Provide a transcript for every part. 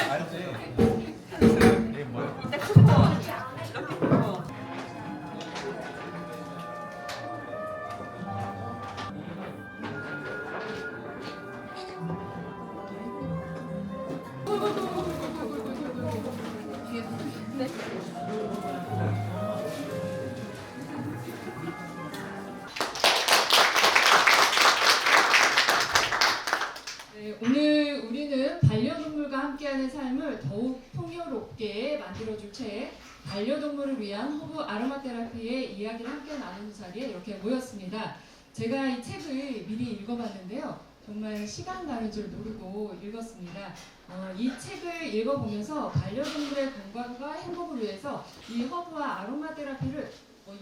이게 뭐야? 이따 큰 거. 이렇게 큰 거. 네, 오늘 우리는 반려동물과 함께하는 삶을 더욱 풍요롭게 만들어줄 책 반려동물을 위한 허브 아로마 테라피의 이야기를 함께 나누는 자리에 이렇게 모였습니다. 제가 이 책을 미리 읽어봤는데요. 정말 시간 가는 줄 모르고 읽었습니다. 이 책을 읽어보면서 반려동물의 건강과 행복을 위해서 이 허브와 아로마 테라피를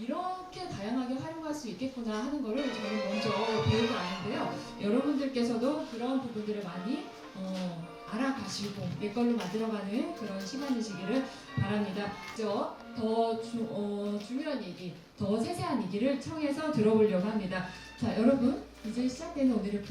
이렇게 다양하게 활용할 수 있겠구나 하는 거를 저는 먼저 배우고 왔는데요. 여러분들께서도 그런 부분들을 많이 알아가시고 내 걸로 만들어가는 그런 시간이시기를 바랍니다. 더 중요한 얘기, 더 세세한 얘기를 청해서 들어보려고 합니다. 자, 여러분 이제 시작되는 오늘의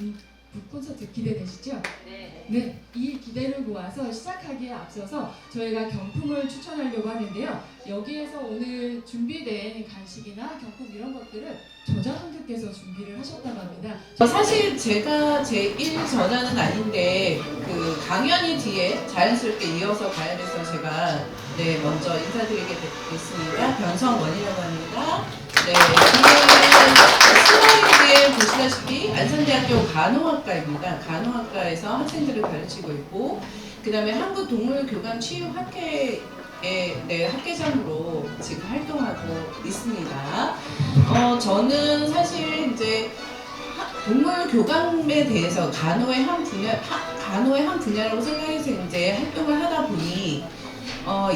콘서트 기대되시죠? 네. 네, 이 기대를 모아서 시작하기에 앞서서 저희가 경품을 추천하려고 하는데요. 여기에서 오늘 준비된 간식이나 경품 이런 것들은 저자분들께서 준비를 하셨다고 합니다. 사실 제가 제1 저자는 아닌데 그 강연이 뒤에 자연스럽게 이어서 가야 돼서 제가 먼저 인사드리겠습니다. 변성원이라고 합니다. 스라이드에 보시다시피 안산대학교 간호학과입니다. 간호학과에서 학생들을 가르치고 있고 그 다음에 한국동물교감치유학회의 학회장으로 지금 활동하고 있습니다. 저는 사실 이제 동물 교감에 대해서 간호의 한 분야라고 생각해서 이제 활동을 하다 보니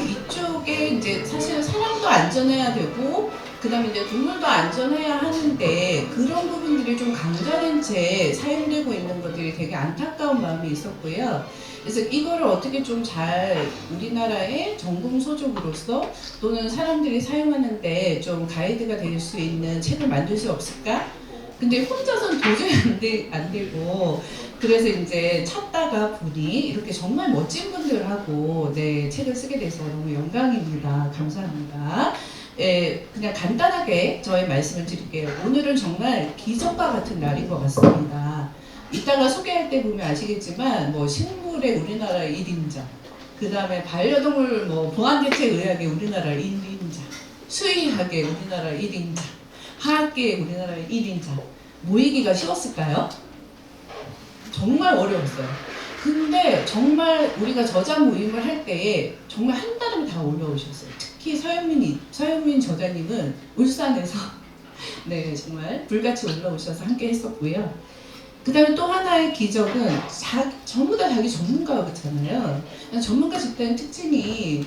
이쪽에 이제 사실은 사람도 안전해야 되고 그다음에 이제 동물도 안전해야 하는데 그런 부분들이 좀 강조된 채 사용되고 있는 것들이 되게 안타까운 마음이 있었고요. 그래서 이거를 어떻게 좀 잘 우리나라의 전공 소족으로서 또는 사람들이 사용하는데 좀 가이드가 될 수 있는 책을 만들 수 없을까? 근데 혼자서는 도저히 안 되고 그래서 이제 찾다가 보니 이렇게 정말 멋진 분들하고 책을 쓰게 돼서 너무 영광입니다. 감사합니다. 그냥 간단하게 저의 말씀을 드릴게요. 오늘은 정말 기적과 같은 날인 것 같습니다. 이따가 소개할 때 보면 아시겠지만 식물의 우리나라 1인자, 그 다음에 반려동물 보안대책의학의 우리나라 1인자, 수의학의 우리나라 1인자, 화학계의 우리나라 1인자 모이기가 쉬웠을까요? 정말 어려웠어요. 근데 정말 우리가 저자 모임을 할 때에 정말 한달이면 다 올라오셨어요. 특히 서현민 저자님은 울산에서 정말 불같이 올라오셔서 함께 했었고요. 그 다음에 또 하나의 기적은 전부 다 자기 전문가잖아요. 전문가 집단의 특징이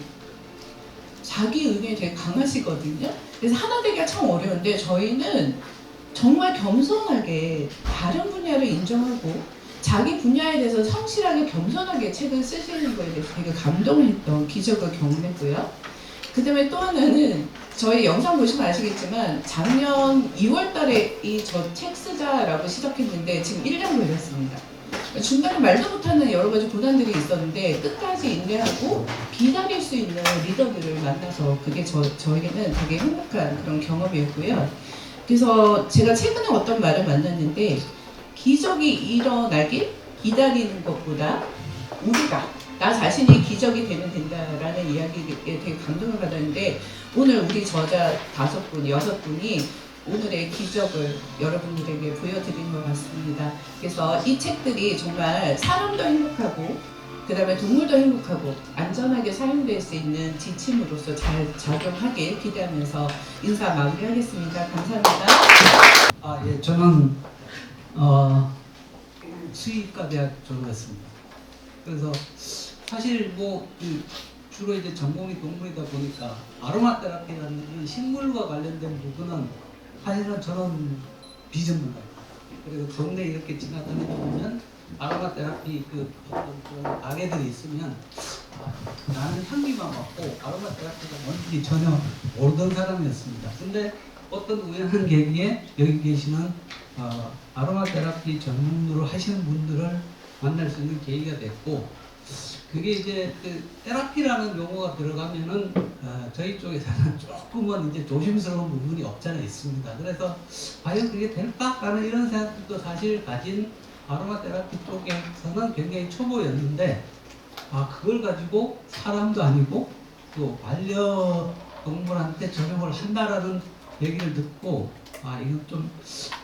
자기 의견이 되게 강하시거든요. 그래서 하나 되기가 참 어려운데 저희는 정말 겸손하게 다른 분야를 인정하고 자기 분야에 대해서 성실하게 겸손하게 책을 쓰시는 거에 대해서 되게 감동을 했던 기적을 경험했고요. 그 다음에 또 하나는 저희 영상 보시면 아시겠지만 작년 2월 달에 이 저 책 쓰자라고 시작했는데 지금 1년 걸렸습니다. 중간에 말도 못하는 여러 가지 고난들이 있었는데 끝까지 인내하고 기다릴 수 있는 리더들을 만나서 그게 저에게는 되게 행복한 그런 경험이었고요. 그래서 제가 최근에 어떤 말을 만났는데 기적이 일어나길 기다리는 것보다 나 자신이 기적이 되면 된다라는 이야기에 되게 감동을 받았는데 오늘 우리 저자 5분, 6분이 오늘의 기적을 여러분들에게 보여드리는 것 같습니다. 그래서 이 책들이 정말 사람도 행복하고 그 다음에 동물도 행복하고 안전하게 사용될 수 있는 지침으로서 잘 작용하길 기대하면서 인사 마무리하겠습니다. 감사합니다. 저는 수의과 대학 졸업했습니다. 그래서 사실 주로 이제 전공이 동물이다 보니까 아로마 테라피라는 이런 식물과 관련된 부분은 사실은 저는 비전문가예요. 그리고 동네 이렇게 지나다니다 보면 아로마 테라피 어떤 가게들이 있으면 나는 향기만 맡고 아로마 테라피가 뭔지 전혀 모르던 사람이었습니다. 근데 어떤 우연한 계기에 여기 계시는 아로마 테라피 전문으로 하시는 분들을 만날 수 있는 계기가 됐고 그게 이제 그 테라피라는 용어가 들어가면은 저희 쪽에서는 조금은 이제 조심스러운 부분이 없잖아 있습니다. 그래서 과연 그게 될까라는 이런 생각도 사실 가진 아로마 테라피 쪽에서는 굉장히 초보였는데 그걸 가지고 사람도 아니고 또 반려동물한테 적용을 한다라는 얘기를 듣고 이건 좀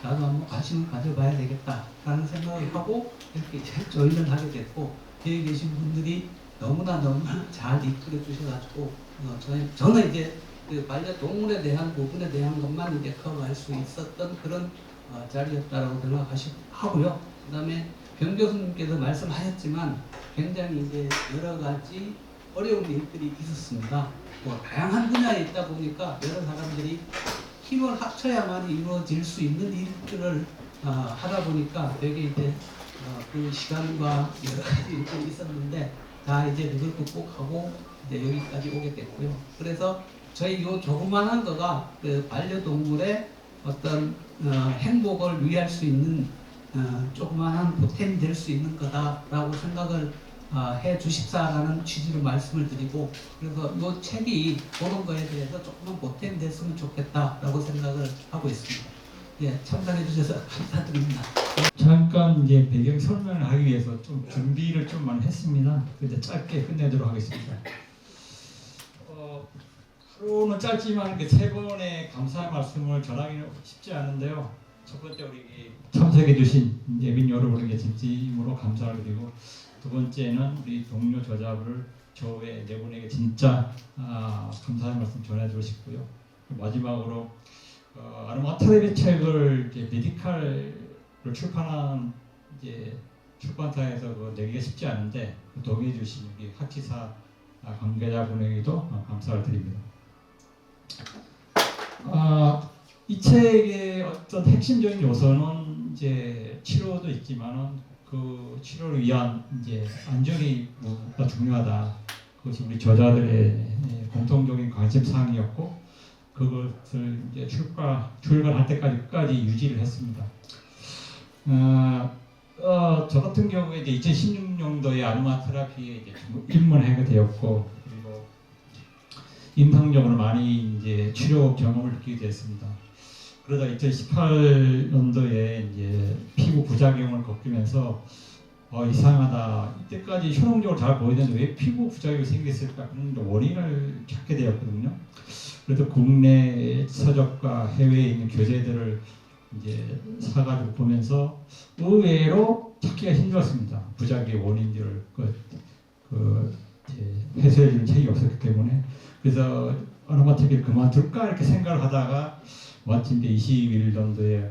나도 한번 관심을 가져봐야 되겠다라는 생각을 하고 이렇게 조인을 하게 됐고 여기 계신 분들이 너무나 잘 이끌어 주셔가지고 저는 이제 그 반려동물에 대한 부분에 대한 것만 이제 커버할 수 있었던 그런 자리였다라고 생각하고요. 그 다음에 병 교수님께서 말씀하셨지만 굉장히 이제 여러 가지 어려운 일들이 있었습니다. 다양한 분야에 있다 보니까 여러 사람들이 힘을 합쳐야만 이루어질 수 있는 일들을 하다 보니까 되게 이제 그 시간과 여러 가지 일들이 있었는데 다 이제 그걸 극복하고 이제 여기까지 오게 됐고요. 그래서 저희 요 조그만한 거가 그 반려동물의 어떤 행복을 위할 수 있는 조그만한 보탬이 될 수 있는 거다라고 생각을 해 주십사라는 취지로 말씀을 드리고 그래서 이 책이 그런 거에 대해서 조금만 보탬이 됐으면 좋겠다라고 생각을 하고 있습니다. 예, 참석해 주셔서 감사드립니다. 잠깐 이제 배경 설명을 하기 위해서 좀 준비를 좀 많이 했습니다. 그래서 짧게 끝내도록 하겠습니다. 하루는 짧지만 그 세 번의 감사의 말씀을 전하기는 쉽지 않은데요. 첫 번째 우리 참석해주신 예빈 여러분에게 진심으로 감사를 드리고 두 번째는 우리 동료 저자들 저의 네 분에게 진짜 감사의 말씀 전해주고 싶고요. 마지막으로 아로마 테라피 책을 이제 메디칼로 출판한 이제 출판사에서 내기가 쉽지 않은데 동의해주신 우리 학지사 관계자분에게도 감사를 드립니다. 이 책의 어떤 핵심적인 요소는 이제 치료도 있지만은 그 치료를 위한 이제 안전이 무엇보다 중요하다. 그것이 우리 저자들의 공통적인 관심 사항이었고 그것을 이제 출간할 때까지 끝까지 유지를 했습니다. 저 같은 경우에 이제 2016년도에 아로마 테라피에 이제 입문하게 되었고 그리고 임상적으로 많이 이제 치료 경험을 느끼게 됐습니다. 그러다 2018년도에 이제 피부 부작용을 겪으면서 이상하다. 이때까지 효능적으로 잘 보이는데 왜 피부 부작용이 생겼을까 그런 원인을 찾게 되었거든요. 그래서 국내 서적과 해외에 있는 교재들을 이제 사가지고 보면서 의외로 찾기가 힘들었습니다. 부작용의 원인들을 해소해주는 책이 없었기 때문에 그래서 아로마 테라피를 그만둘까 이렇게 생각을 하다가 마침 21년도에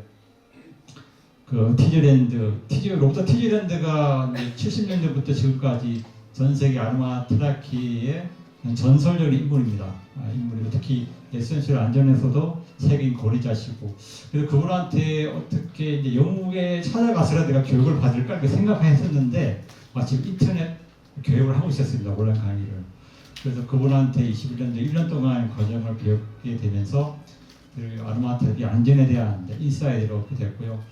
그 로버트 티즈랜드가 70년대부터 지금까지 전 세계 아로마 테라피의 전설적인 인물입니다. 인물이고 특히 에센셜 안전에서도 세계인 고리자시고 그래서 그분한테 어떻게 이제 영국에 찾아가서라 내가 교육을 받을까 이렇게 생각했었는데 마침 인터넷 교육을 하고 있었습니다. 온라인 강의를. 그래서 그분한테 21년도 1년 동안 과정을 배우게 되면서 그 아로마 테라피 안전에 대한 인사이드로 얻게 됐고요.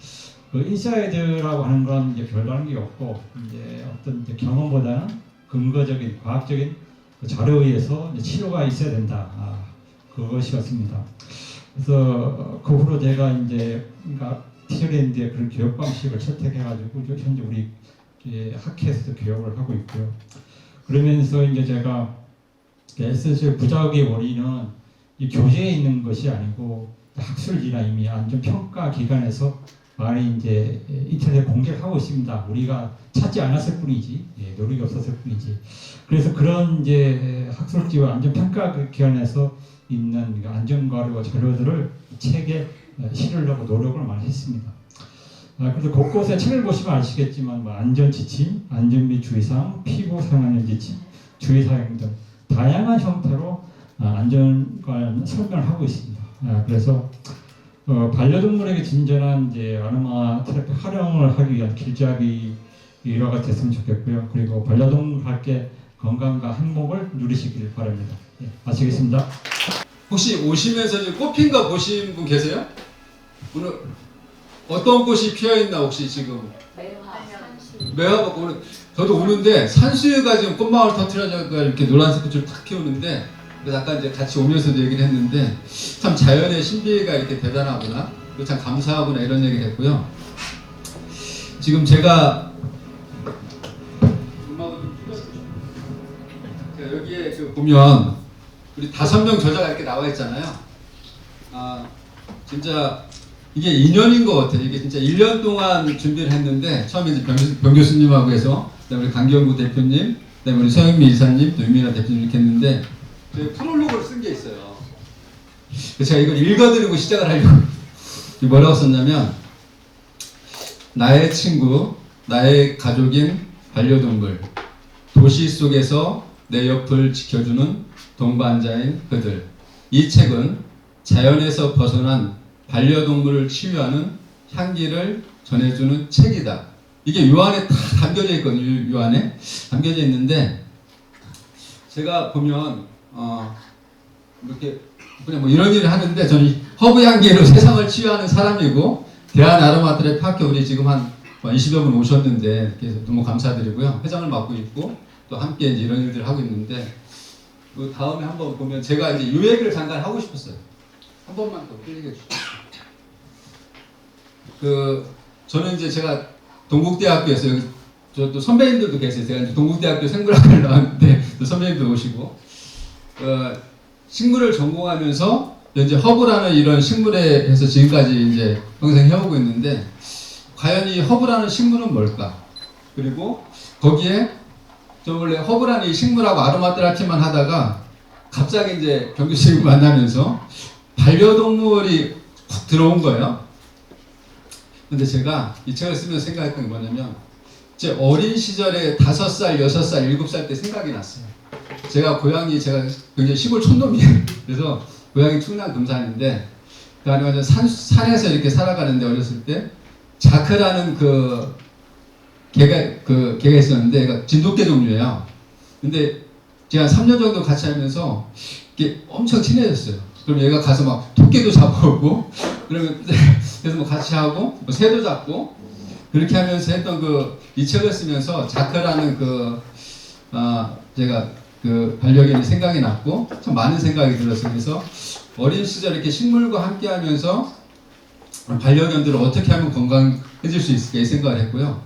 그 인사이드라고 하는 건 이제 별다른 게 없고 이제 어떤 이제 경험보다는 근거적인 과학적인 그 자료에 의해서 이제 치료가 있어야 된다. 그것이었습니다. 그래서 그 후로 제가 이제 티저랜드의 그런 교육 방식을 채택해가지고 현재 우리 학회에서도 교육을 하고 있고요. 그러면서 이제 제가 에센셜 부작용의 원인은 이 교재에 있는 것이 아니고 학술지나 이미 안전평가 기관에서 많이 이제 인터넷에 공개를 하고 있습니다. 우리가 찾지 않았을 뿐이지, 노력이 없었을 뿐이지. 그래서 그런 이제 학술지와 안전평가 기관에서 있는 안전과료와 자료들을 책에 실으려고 노력을 많이 했습니다. 그래서 곳곳에 책을 보시면 아시겠지만 안전지침, 안전 및 주의사항, 피부 사용 지침, 주의사항 등 다양한 형태로 안전과 설명을 하고 있습니다. 그래서 반려동물에게 진전한 이제 아로마 테라피 활용을 하기 위한 길잡이 일화가 됐으면 좋겠고요. 그리고 반려동물께 건강과 행복을 누리시길 바랍니다. 마치겠습니다. 혹시 오시면서 지금 꽃핀 거 보신 분 계세요? 오늘 어떤 꽃이 피어 있나 혹시 지금? 매화. 오늘 저도 오는데 산수유가 지금 꽃마을 터트려져가 이렇게 노란색 꽃을 탁 키우는데 그래서 아까 이제 같이 오면서도 얘기를 했는데 참 자연의 신비가 이렇게 대단하구나 그리고 참 감사하구나 이런 얘기를 했고요. 지금 제가 음악을 좀 줄여주시죠. 여기에 그 보면 우리 5명 저자가 이렇게 나와 있잖아요. 아 진짜 이게 인연인 것 같아요. 이게 진짜 1년 동안 준비를 했는데 처음에 이제 병 교수님하고 해서 그다음에 우리 강경구 대표님, 그다음에 우리 서영미 이사님, 또 유민아 대표님 이렇게 했는데 저희 프롤로그를 쓴 게 있어요. 그래서 제가 이걸 읽어드리고 시작을 하려고 뭐라고 썼냐면 나의 친구, 나의 가족인 반려동물, 도시 속에서 내 옆을 지켜주는 동반자인 그들. 이 책은 자연에서 벗어난 반려동물을 치유하는 향기를 전해주는 책이다. 이게 요 안에 다 담겨져 있거든요. 요 안에 담겨져 있는데 제가 보면 이렇게 그냥 뭐 이런 일을 하는데 저는 허브 향기로 세상을 치유하는 사람이고 대한 아로마테라피 학교 우리 지금 한 20여 분 오셨는데 그래서 너무 감사드리고요. 회장을 맡고 있고 또 함께 이제 이런 일들을 하고 있는데 그 다음에 한번 보면 제가 이제 이 얘기를 잠깐 하고 싶었어요. 한 번만 더 얘기해 주시죠. 저는 이제 제가 동국대학교에서 여기 또 선배님들도 계세요. 제가 이제 동국대학교 생물학과를 나왔는데 또 선배님도 오시고 식물을 전공하면서 이제 허브라는 이런 식물에 해서 지금까지 이제 평생 해오고 있는데 과연 이 허브라는 식물은 뭘까? 그리고 거기에 저 원래 허브라는 이 식물하고 아로마테라피만 하다가 갑자기 이제 병 교수님 만나면서 반려동물이 훅 들어온 거예요. 근데 제가 이 책을 쓰면서 생각했던 게 뭐냐면 제 어린 시절에 5살, 6살, 7살 때 생각이 났어요. 제가 고향이 제가 굉장히 시골 촌놈이에요. 그래서 고향이 충남 금산인데 그 안에 완전 산에서 이렇게 살아가는데 어렸을 때 자크라는 그 개가 있었는데 얘가 진돗개 종류예요. 근데 제가 3년 정도 같이 하면서 이게 엄청 친해졌어요. 그럼 얘가 가서 막 토끼도 잡아오고 그러면 그래서 뭐 같이 하고 뭐 새도 잡고 그렇게 하면서 했던 이 책을 쓰면서 자크라는 제가 그 반려견이 생각이 났고 참 많은 생각이 들었어요. 그래서 어린 시절 이렇게 식물과 함께 하면서 반려견들을 어떻게 하면 건강해질 수 있을까 이 생각을 했고요.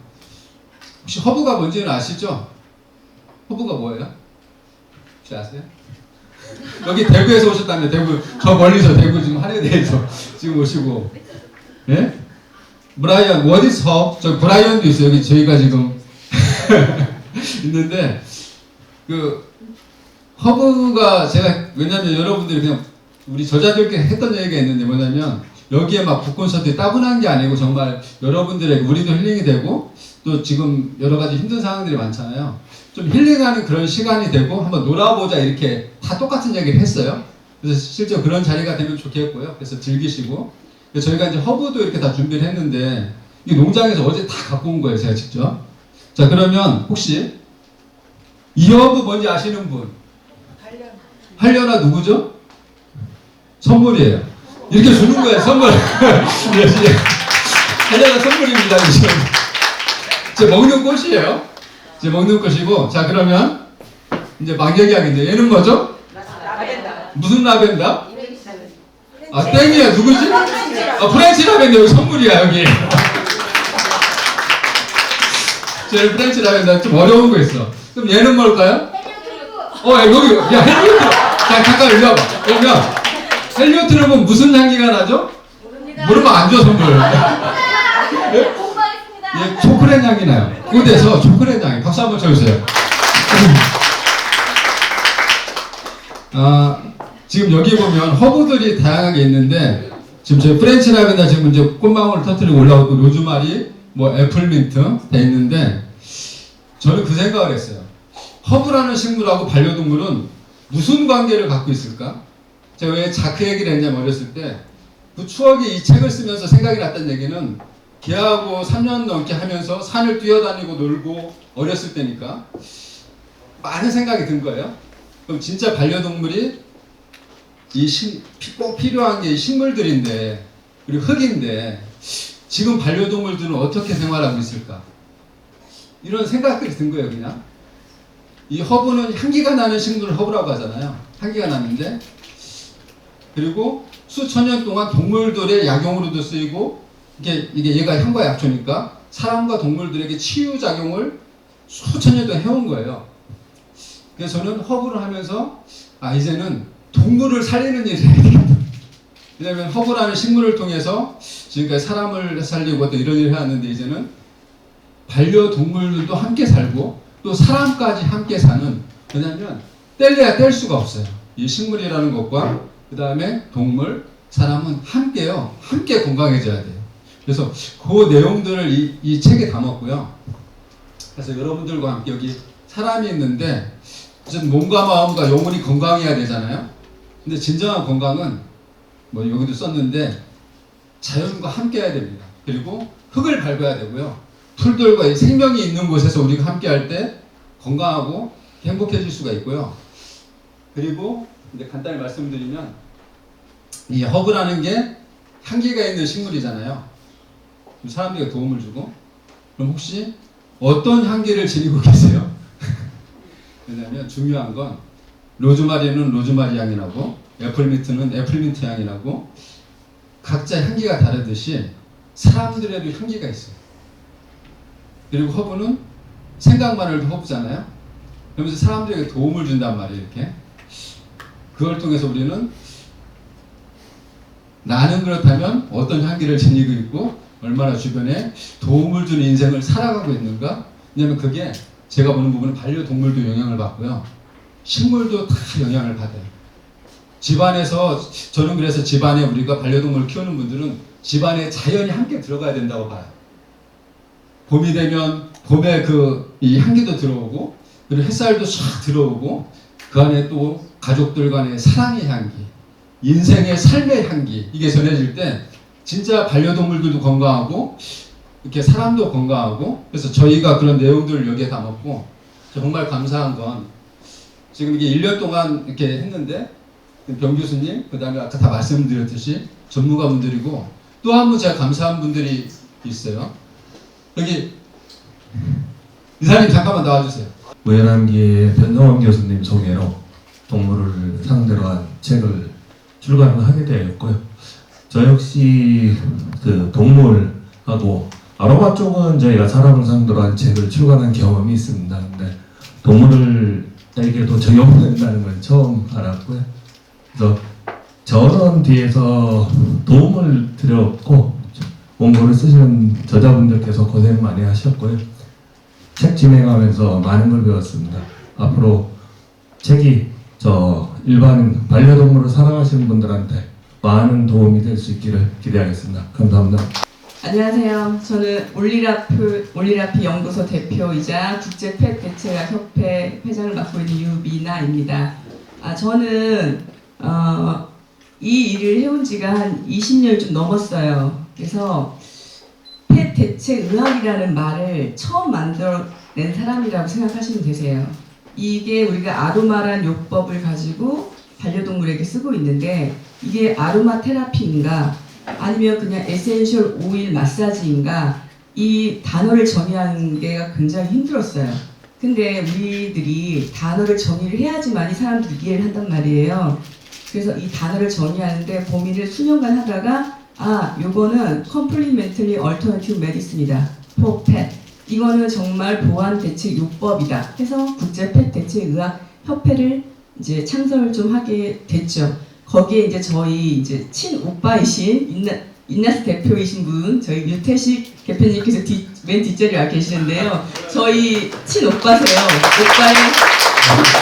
혹시 허브가 뭔지는 아시죠? 허브가 뭐예요? 혹시 아세요? 여기 대구에서 오셨다며 대구 저 멀리서 대구 지금 하늘대에서 지금 오시고 예? 브라이언 what is herb? 저 브라이언도 있어요. 여기 저희가 지금 있는데 허브가 제가 왜냐면 여러분들이 그냥 우리 저자들께 했던 얘기가 있는데 뭐냐면 여기에 막 북콘서트에 따분한 게 아니고 정말 여러분들에게 우리도 힐링이 되고 또 지금 여러 가지 힘든 상황들이 많잖아요. 좀 힐링하는 그런 시간이 되고 한번 놀아보자 이렇게 다 똑같은 얘기를 했어요. 그래서 실제 그런 자리가 되면 좋겠고요. 그래서 즐기시고 저희가 이제 허브도 이렇게 다 준비를 했는데 이 농장에서 어제 다 갖고 온 거예요. 제가 직접. 자 그러면 혹시 이 허브 뭔지 아시는 분? 할려나 누구죠? 선물이에요. 이렇게 주는 거예요. 선물. 할려나 선물입니다. 이제 먹는 꽃이에요. 이제 먹는 꽃이고 자 그러면 이제 막 얘기하겠는데 얘는 뭐죠? 라벤더. 무슨 라벤더? 아 땡이야. 누구지? 프렌치 라벤더. 여기 선물이야 여기. 제 프렌치 라벤더 좀 어려운 거 있어. 그럼 얘는 뭘까요? 여기 야 헬리오트롭. 자 잠깐 일로 와봐. 그러면 헬리오트롭은 무슨 향기가 나죠? 모르면 안 줘 선물. 예, 초콜릿 향이 나요. 꽃에서 초콜릿 향이. 박수 한번 쳐주세요. 지금 여기 보면 허브들이 다양하게 있는데 지금 저희 프렌치 라벤더 지금 이제 꽃망울을 터뜨리고 올라오고 로즈마리, 뭐 애플민트 돼 있는데 저는 그 생각을 했어요. 허브라는 식물하고 반려동물은 무슨 관계를 갖고 있을까? 제가 왜 자크 얘기를 했냐면 어렸을 때 그 추억이 이 책을 쓰면서 생각이 났던 얘기는 걔하고 3년 넘게 하면서 산을 뛰어다니고 놀고 어렸을 때니까 많은 생각이 든 거예요. 그럼 진짜 반려동물이 꼭 필요한 게 식물들인데 그리고 흙인데 지금 반려동물들은 어떻게 생활하고 있을까? 이런 생각들이 든 거예요. 그냥 이 허브는 향기가 나는 식물을 허브라고 하잖아요. 향기가 나는데, 그리고 수천 년 동안 동물들의 약용으로도 쓰이고, 이게 얘가 향과 약초니까 사람과 동물들에게 치유 작용을 수천 년 동안 해온 거예요. 그래서 저는 허브를 하면서 이제는 동물을 살리는 일을 해야 되겠다. 왜냐하면 허브라는 식물을 통해서 지금까지 사람을 살리고 또 이런 일을 해왔는데, 이제는 반려동물들도 함께 살고 또 사람까지 함께 사는, 왜냐하면 뗄래야 뗄 수가 없어요. 이 식물이라는 것과 그 다음에 동물, 사람은 함께요. 함께 건강해져야 돼요. 그래서 그 내용들을 이 책에 담았고요. 그래서 여러분들과 함께 여기 사람이 있는데, 어쨌든 몸과 마음과 영혼이 건강해야 되잖아요. 근데 진정한 건강은 뭐 여기도 썼는데 자연과 함께 해야 됩니다. 그리고 흙을 밟아야 되고요. 풀들과 이 생명이 있는 곳에서 우리가 함께 할 때 건강하고 행복해질 수가 있고요. 그리고 이제 간단히 말씀드리면, 이 허브라는 게 향기가 있는 식물이잖아요. 사람들에게 도움을 주고. 그럼 혹시 어떤 향기를 지니고 계세요? 왜냐하면 중요한 건 로즈마리는 로즈마리 향이 나고 애플민트는 애플민트 향이 나고 각자 향기가 다르듯이 사람들에도 향기가 있어요. 그리고 허브는 생각만 해도 허브잖아요. 그러면서 사람들에게 도움을 준단 말이에요. 이렇게 그걸 통해서 우리는 나는 그렇다면 어떤 향기를 지니고 있고 얼마나 주변에 도움을 주는 인생을 살아가고 있는가. 왜냐하면 그게 제가 보는 부분은 반려동물도 영향을 받고요, 식물도 다 영향을 받아요. 집안에서, 저는 그래서 집안에 우리가 반려동물을 키우는 분들은 집안에 자연이 함께 들어가야 된다고 봐요. 봄이 되면 봄에 이 향기도 들어오고, 그리고 햇살도 싹 들어오고, 그 안에 또 가족들 간의 사랑의 향기, 인생의 삶의 향기, 이게 전해질 때 진짜 반려동물들도 건강하고 이렇게 사람도 건강하고. 그래서 저희가 그런 내용들을 여기에 담았고, 정말 감사한 건 지금 이게 1년 동안 이렇게 했는데 병 교수님, 그 다음에 아까 다 말씀드렸듯이 전문가분들이고, 또 한 분 제가 감사한 분들이 있어요. 여기 이사님 잠깐만 나와주세요. 우연한기의 변성원 교수님 소개로 동물을 상대로 한 책을 출간을 하게 되었고요. 저 역시 그 동물하고 아로마 쪽은 저희가 사람을 상대로 한 책을 출간한 경험이 있습니다. 근데 동물에게도 적용된다는 건 처음 알았고요. 그래서 저는 뒤에서 도움을 드렸고, 원고를 쓰시는 저자분들께서 고생 많이 하셨고요. 책 진행하면서 많은 걸 배웠습니다. 앞으로 책이 일반 반려동물을 사랑하시는 분들한테 많은 도움이 될 수 있기를 기대하겠습니다. 감사합니다. 안녕하세요. 저는 올리라피 연구소 대표이자 국제 펫 대체학 협회 회장을 맡고 있는 유미나입니다. 저는 이 일을 해온 지가 한 20년이 좀 넘었어요. 그래서 펫 대체 의학이라는 말을 처음 만들어낸 사람이라고 생각하시면 되세요. 이게 우리가 아로마란 요법을 가지고 반려동물에게 쓰고 있는데, 이게 아로마 테라피인가 아니면 그냥 에센셜 오일 마사지인가, 이 단어를 정의하는 게 굉장히 힘들었어요. 근데 우리들이 단어를 정의를 해야지만 이 사람들이 이해를 한단 말이에요. 그래서 이 단어를 정의하는데 고민을 수년간 하다가, 요거는 Complementary Alternative Medicine이다. For Pet. 이거는 정말 보완 대책 요법이다. 해서 국제 펫 대체 의학 협회를 이제 창설을 좀 하게 됐죠. 거기에 이제 저희 이제 친오빠이신 인나스 대표이신 분, 저희 유태식 대표님께서 맨 뒷자리에 와 계시는데요. 저희 친오빠세요.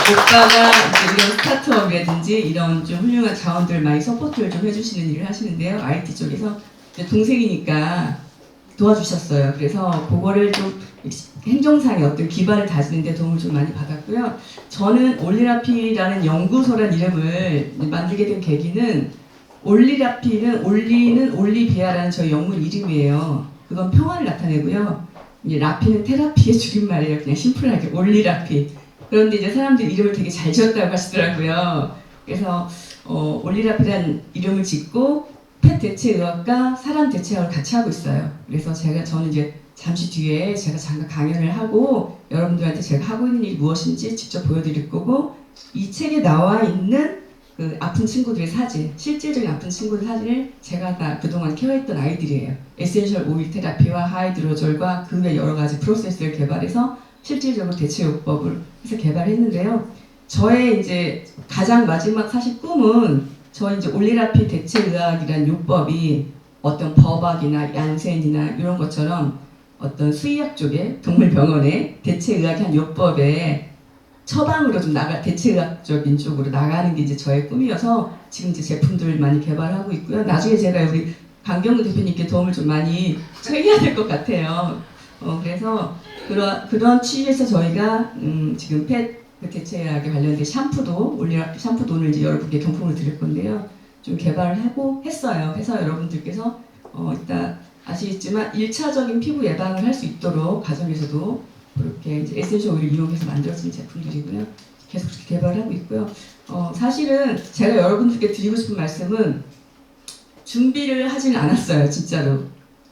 오빠가 이제 이런 스타트업이라든지 이런 좀 훌륭한 자원들 많이 서포트를 좀 해주시는 일을 하시는데요. IT 쪽에서 동생이니까 도와주셨어요. 그래서 그거를 좀 행정상의 어떤 기반을 다지는 데 도움을 좀 많이 받았고요. 저는 올리라피라는 연구소란 이름을 만들게 된 계기는, 올리라피는 올리는 올리비아라는 저희 영문 이름이에요. 그건 평화를 나타내고요. 이제 라피는 테라피의 줄임말이에요. 그냥 심플하게 올리라피. 그런데 이제 사람들이 이름을 되게 잘 지었다고 하시더라고요. 그래서 올리라피라는 이름을 짓고 펫 대체 의학과 사람 대체학을 같이 하고 있어요. 그래서 저는 이제 잠시 뒤에 제가 잠깐 강연을 하고 여러분들한테 제가 하고 있는 일이 무엇인지 직접 보여드릴 거고, 이 책에 나와 있는 그 아픈 친구들의 사진, 실질적인 아픈 친구들 사진을 제가 다 그동안 케어했던 아이들이에요. 에센셜 오일 테라피와 하이드로졸과 그 외 여러 가지 프로세스를 개발해서 실질적으로 대체 요법을 해서 개발했는데요. 저의 이제 가장 마지막 사실 꿈은 저희 이제 올리라피 대체의학이라는 요법이 어떤 버박이나 얀센이나 이런 것처럼 어떤 수의학 쪽에 동물병원에 대체의학의 한 요법에 처방으로 좀 대체의학적인 쪽으로 나가는 게 이제 저의 꿈이어서 지금 이제 제품들을 많이 개발하고 있고요. 나중에 제가 우리 강경구 대표님께 도움을 좀 많이 청해야 될 것 같아요. 그래서 그런 취지에서 저희가 지금 그 대체의학에 관련된 샴푸도 샴푸도 오늘 이제 여러분께 경품을 드릴 건데요. 좀 개발을 하고 했어요. 해서 여러분들께서 이따 아시겠지만 1차적인 피부 예방을 할 수 있도록 가정에서도 그렇게 이제 에센셜 오일을 이용해서 만들어진 제품들이고요. 계속 그렇게 개발을 하고 있고요. 사실은 제가 여러분들께 드리고 싶은 말씀은 준비를 하지는 않았어요. 진짜로.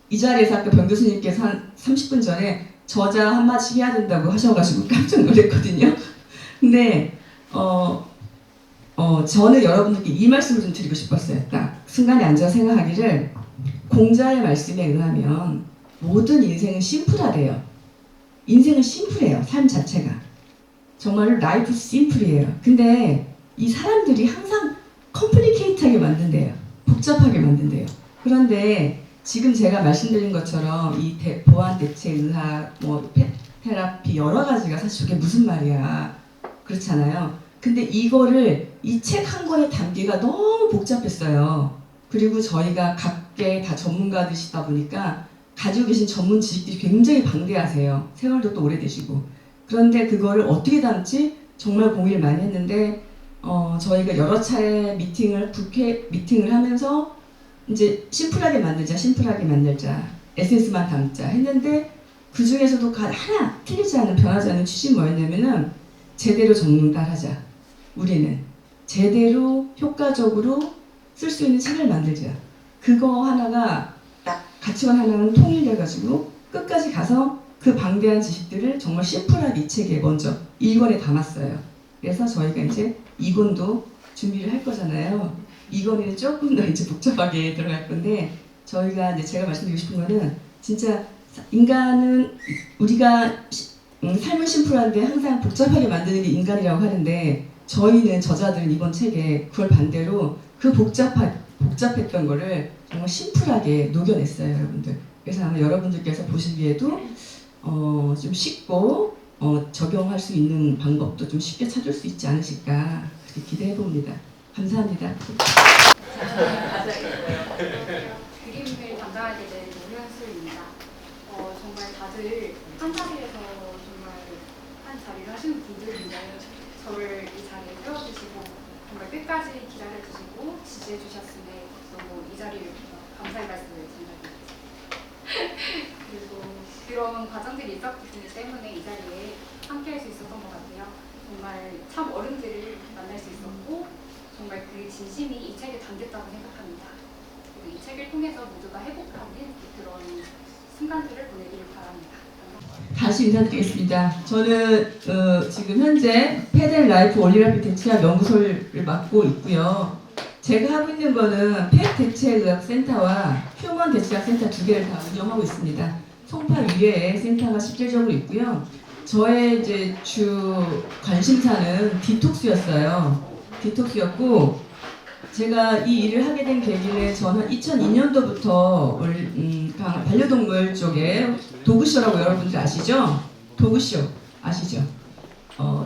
이 자리에서 아까 병 교수님께서 한 30분 전에 저자 한마디씩 해야 된다고 하셔가지고 깜짝 놀랐거든요. 근데 저는 여러분들께 이 말씀을 좀 드리고 싶었어요. 딱 순간에 앉아 생각하기를, 공자의 말씀에 의하면 모든 인생은 심플하대요. 인생은 심플해요. 삶 자체가. 정말로 라이프 심플이에요. 근데 이 사람들이 항상 컴플리케이트하게 만든대요. 복잡하게 만든대요. 그런데 지금 제가 말씀드린 것처럼 이 보안 대체 의학, 뭐 테라피 여러 가지가 사실 저게 무슨 말이야. 그렇잖아요. 근데 이거를 이 책 한 권에 담기가 너무 복잡했어요. 그리고 저희가 각계 다 전문가들이시다 보니까 가지고 계신 전문 지식들이 굉장히 방대하세요. 세월도 또 오래되시고. 그런데 그거를 어떻게 담지 정말 고민을 많이 했는데 저희가 여러 차례 국회 미팅을 하면서 이제 심플하게 만들자, 에센스만 담자 했는데, 그 중에서도 하나 틀리지 않은, 변하지 않는 취지는 뭐였냐면은 제대로 전문가하자. 우리는 제대로 효과적으로 쓸 수 있는 책을 만들자. 그거 하나가 딱 가치관 하나는 통일돼가지고 끝까지 가서 그 방대한 지식들을 정말 심플하게 이 책에 먼저 1권에 담았어요. 그래서 저희가 이제 2권도 준비를 할 거잖아요. 2권에는 조금 더 이제 복잡하게 들어갈 건데, 저희가 이제 제가 말씀드리고 싶은 거는 진짜 인간은 우리가 삶은 심플한데 항상 복잡하게 만드는 게 인간이라고 하는데, 저희는 저자들은 이번 책에 그걸 반대로 그 복잡했던 거를 정말 심플하게 녹여냈어요, 여러분들. 그래서 아마 여러분들께서 보시기에도 좀 쉽고 적용할 수 있는 방법도 좀 쉽게 찾을 수 있지 않으실까 그렇게 기대해 봅니다. 감사합니다. 그림을 담당하게 된 노현수입니다. 정말 다들 한 자리에서 정말 한 자리를 하시는 분들인데, 저를 이 자리에 세워주시고 정말 끝까지 기다려주시고 지지해주셨으니 너무 이 자리를 감사의 말씀을 전달드립니다. 그리고 그런 과정들이 있었기 때문에 이 자리에 함께 할 수 있었던 것 같아요. 정말 참 어른들을 만날 수 있었고, 정말 그 진심이 이 책에 담겼다고 생각합니다. 그리고 이 책을 통해서 모두가 회복하는 그런 순간들을 보내기를 바랍니다. 다시 인사드리겠습니다. 저는 지금 현재 패드앤라이프 올리라피 대체학 연구소를 맡고 있고요. 제가 하고 있는 거는 펫 대체의학 센터와 휴먼 대체학 센터 두 개를 다 운영하고 있습니다. 송파 위에 센터가 실질적으로 있고요. 저의 이제 주 관심사는 디톡스였고, 제가 이 일을 하게 된 계기는 저는 2002년도부터 반려동물 쪽에 도그쇼라고 여러분들 아시죠? 도그쇼 아시죠?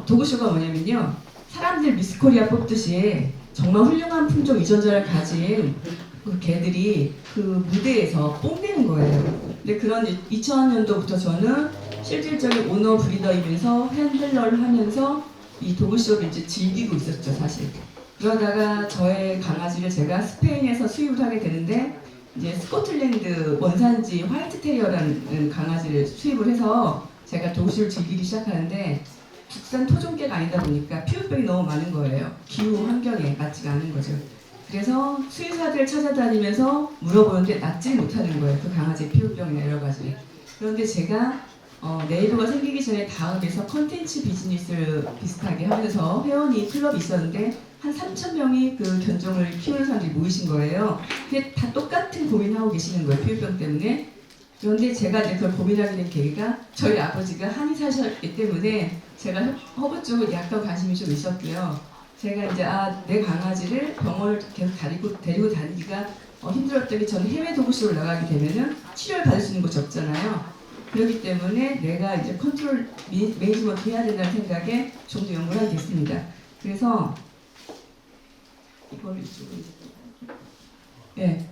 도그쇼가 뭐냐면요, 사람들 미스코리아 뽑듯이 정말 훌륭한 품종 유전자를 가진 그 개들이 그 무대에서 뽐내는 거예요. 근데 그런 2000년도부터 저는 실질적인 오너 브리더이면서 핸들러를 하면서 이 도그쇼를 이제 즐기고 있었죠, 사실. 그러다가 저의 강아지를 제가 스페인에서 수입을 하게 되는데, 이제 스코틀랜드 원산지 화이트 테리어라는 강아지를 수입을 해서 제가 도그쇼를 즐기기 시작하는데, 국산 토종개가 아니다 보니까 피부병이 너무 많은 거예요. 기후 환경에 맞지가 않은 거죠. 그래서 수의사들 찾아다니면서 물어보는데 낫지 못하는 거예요. 그 강아지의 피부병이나 여러 가지. 그런데 제가 네이버가 생기기 전에 다음에서 컨텐츠 비즈니스를 비슷하게 하면서 회원이 클럽이 있었는데 한 3,000명이 그 견종을 키우는 사람들이 모이신 거예요. 근데 다 똑같은 고민하고 계시는 거예요. 피부병 때문에. 그런데 제가 이제 그걸 고민하게 된 계기가 저희 아버지가 한의사셨기 때문에 제가 허브 쪽에 약간 관심이 좀 있었고요. 제가 이제 내 강아지를 병원을 계속 데리고 다니기가 힘들었던 게 저는 해외 도구쇼를 나가게 되면은 치료를 받을 수 있는 곳이 없잖아요. 그렇기 때문에 내가 이제 컨트롤 매니지먼트 해야 된다는 생각에 좀 더 연구를 하게 됐습니다. 그래서 이걸 이쪽으로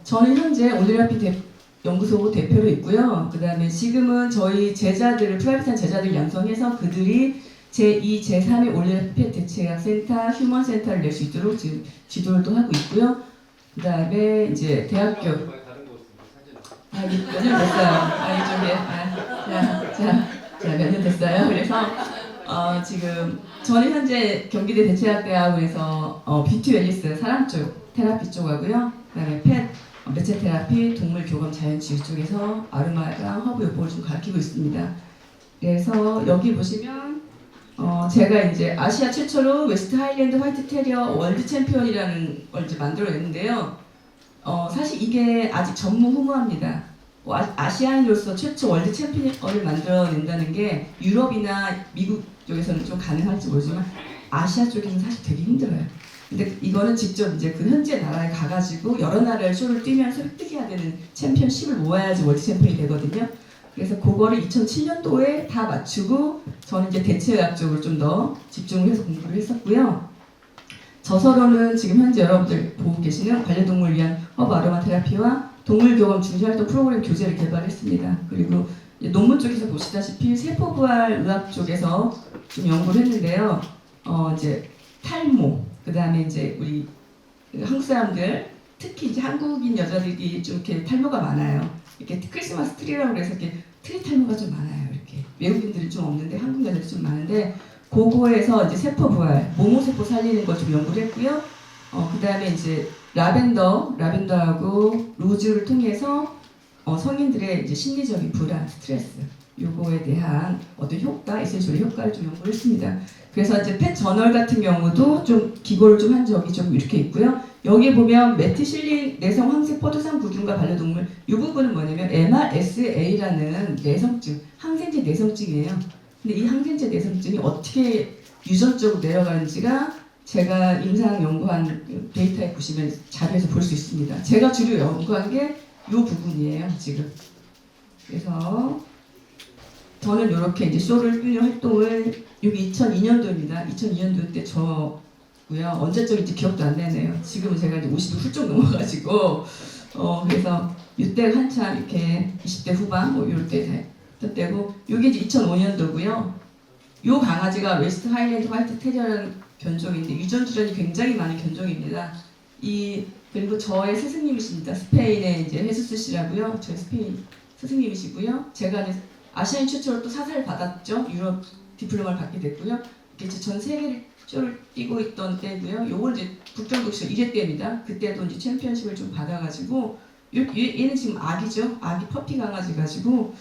저는 현재 올리라피 연구소 대표로 있고요. 그 다음에 지금은 저희 제자들을 프라이빗한 제자들 양성해서 그들이 제2, 제3의 올리라피 대체약센터, 휴먼센터를 낼 수 있도록 지금 지도를 또 하고 있고요. 그 다음에 이제 대학교 몇 년 됐어요. 몇 년 됐어요. 그래서 지금 저는 현재 경기대 대체학대학원에서 뷰티 웰니스 사람 쪽 테라피 쪽 하고요. 그다음에 펫 매체 테라피, 동물 교감 자연치유 쪽에서 아로마랑 허브 요법을 좀 가르치고 있습니다. 그래서 여기 보시면 제가 이제 아시아 최초로 웨스트 하일랜드 화이트 테리어 월드 챔피언이라는 걸 이제 만들어냈는데요. 사실 이게 아직 전무후무합니다. 아시아인으로서 최초 월드 챔피언을 만들어낸다는 게 유럽이나 미국 쪽에서는 좀 가능할지 모르지만 아시아 쪽에서는 사실 되게 힘들어요. 근데 이거는 직접 이제 그 현재 나라에 가가지고 여러 나라를 쇼를 뛰면서 획득해야 되는 챔피언십을 모아야지 월드 챔피언이 되거든요. 그래서 그거를 2007년도에 다 맞추고 저는 이제 대체의학 쪽으로 좀 더 집중을 해서 공부를 했었고요. 저서로는 지금 현재 여러분들 보고 계시는 반려동물을 위한 허브 아로마 테라피와 동물 교감 중시활동 프로그램 교재를 개발했습니다. 그리고 논문 쪽에서 보시다시피 세포부활 의학 쪽에서 좀 연구를 했는데요. 이제 탈모, 그 다음에 이제 우리 한국 사람들, 특히 이제 한국인 여자들이 좀 이렇게 탈모가 많아요. 이렇게 크리스마스 트리라고 그래서 이렇게 트리 탈모가 좀 많아요. 이렇게 외국인들이 좀 없는데 한국 여자들이 좀 많은데 그거에서 이제 세포 부활, 모모세포 살리는 걸 좀 연구를 했고요. 그 다음에 이제 라벤더하고 로즈를 통해서 성인들의 이제 심리적인 불안, 스트레스 요거에 대한 어떤 효과, 에센셜의 효과를 좀 연구를 했습니다. 그래서 이제 펫 저널 같은 경우도 좀 기고를 좀 한 적이 좀 이렇게 있고요. 여기 보면 메티실린 내성 황색 포도상 구균과 반려동물 이 부분은 뭐냐면 MRSA라는 내성증, 항생제 내성증이에요. 근데 이 항생제 내성증이 어떻게 유전적으로 내려가는지가 제가 임상 연구한 데이터에 보시면 자료에서 볼 수 있습니다. 제가 주로 연구한 게 이 부분이에요, 지금. 그래서 저는 이렇게 이제 쇼를 뛰는 활동을 여기 2002년도입니다. 2002년도 때 저고요. 언제적인지 기억도 안 나네요. 지금은 제가 이제 50을 훌쩍 넘어가지고 그래서 이때 한참 이렇게 20대 후반 뭐 이럴 때고 이게 이제 2005년도고요. 이 강아지가 웨스트 하일랜드 화이트 테리어라는 견종인데 유전 질환이 굉장히 많은 견종입니다. 그리고 저의 스승님이십니다. 스페인의 이제 헤수스 씨라고요. 저희 스페인 스승님이시고요. 제가 이제 아시아인 최초로 또 사사를 받았죠. 유럽 디플로마를 받게 됐고요. 이제 전 세계를 쇼를 뛰고 있던 때고요. 요걸 이제 북경독쇼 1회 때입니다. 그때도 이제 챔피언십을 좀 받아가지고 얘는 지금 아기죠. 아기 퍼피 강아지 가지고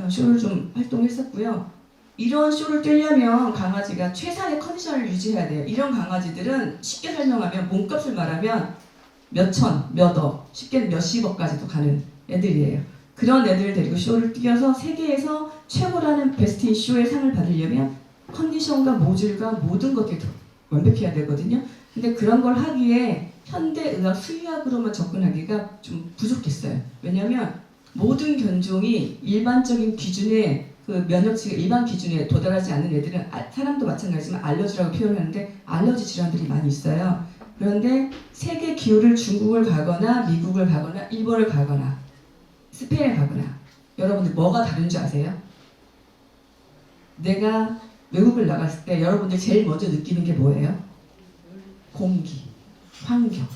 쇼를 좀 활동했었고요. 이런 쇼를 뛰려면 강아지가 최상의 컨디션을 유지해야 돼요. 이런 강아지들은 쉽게 설명하면 몸값을 말하면 몇천, 몇억, 쉽게는 몇십억까지도 가는 애들이에요. 그런 애들을 데리고 쇼를 뛰어서 세계에서 최고라는 베스트 인 쇼의 상을 받으려면 컨디션과 모듈과 모든 것들이 더 완벽해야 되거든요. 근데 그런 걸 하기에 현대의학 수의학으로만 접근하기가 좀 부족했어요. 왜냐하면 모든 견종이 일반적인 기준에 그 면역치가 일반 기준에 도달하지 않는 애들은 사람도 마찬가지지만 알러지라고 표현하는데 알러지 질환들이 많이 있어요. 그런데 세계 기후를 중국을 가거나 미국을 가거나 일본을 가거나 스페인을 가거나 여러분들 뭐가 다른지 아세요? 내가 외국을 나갔을 때 여러분들 제일 먼저 느끼는 게 뭐예요? 공기, 환경,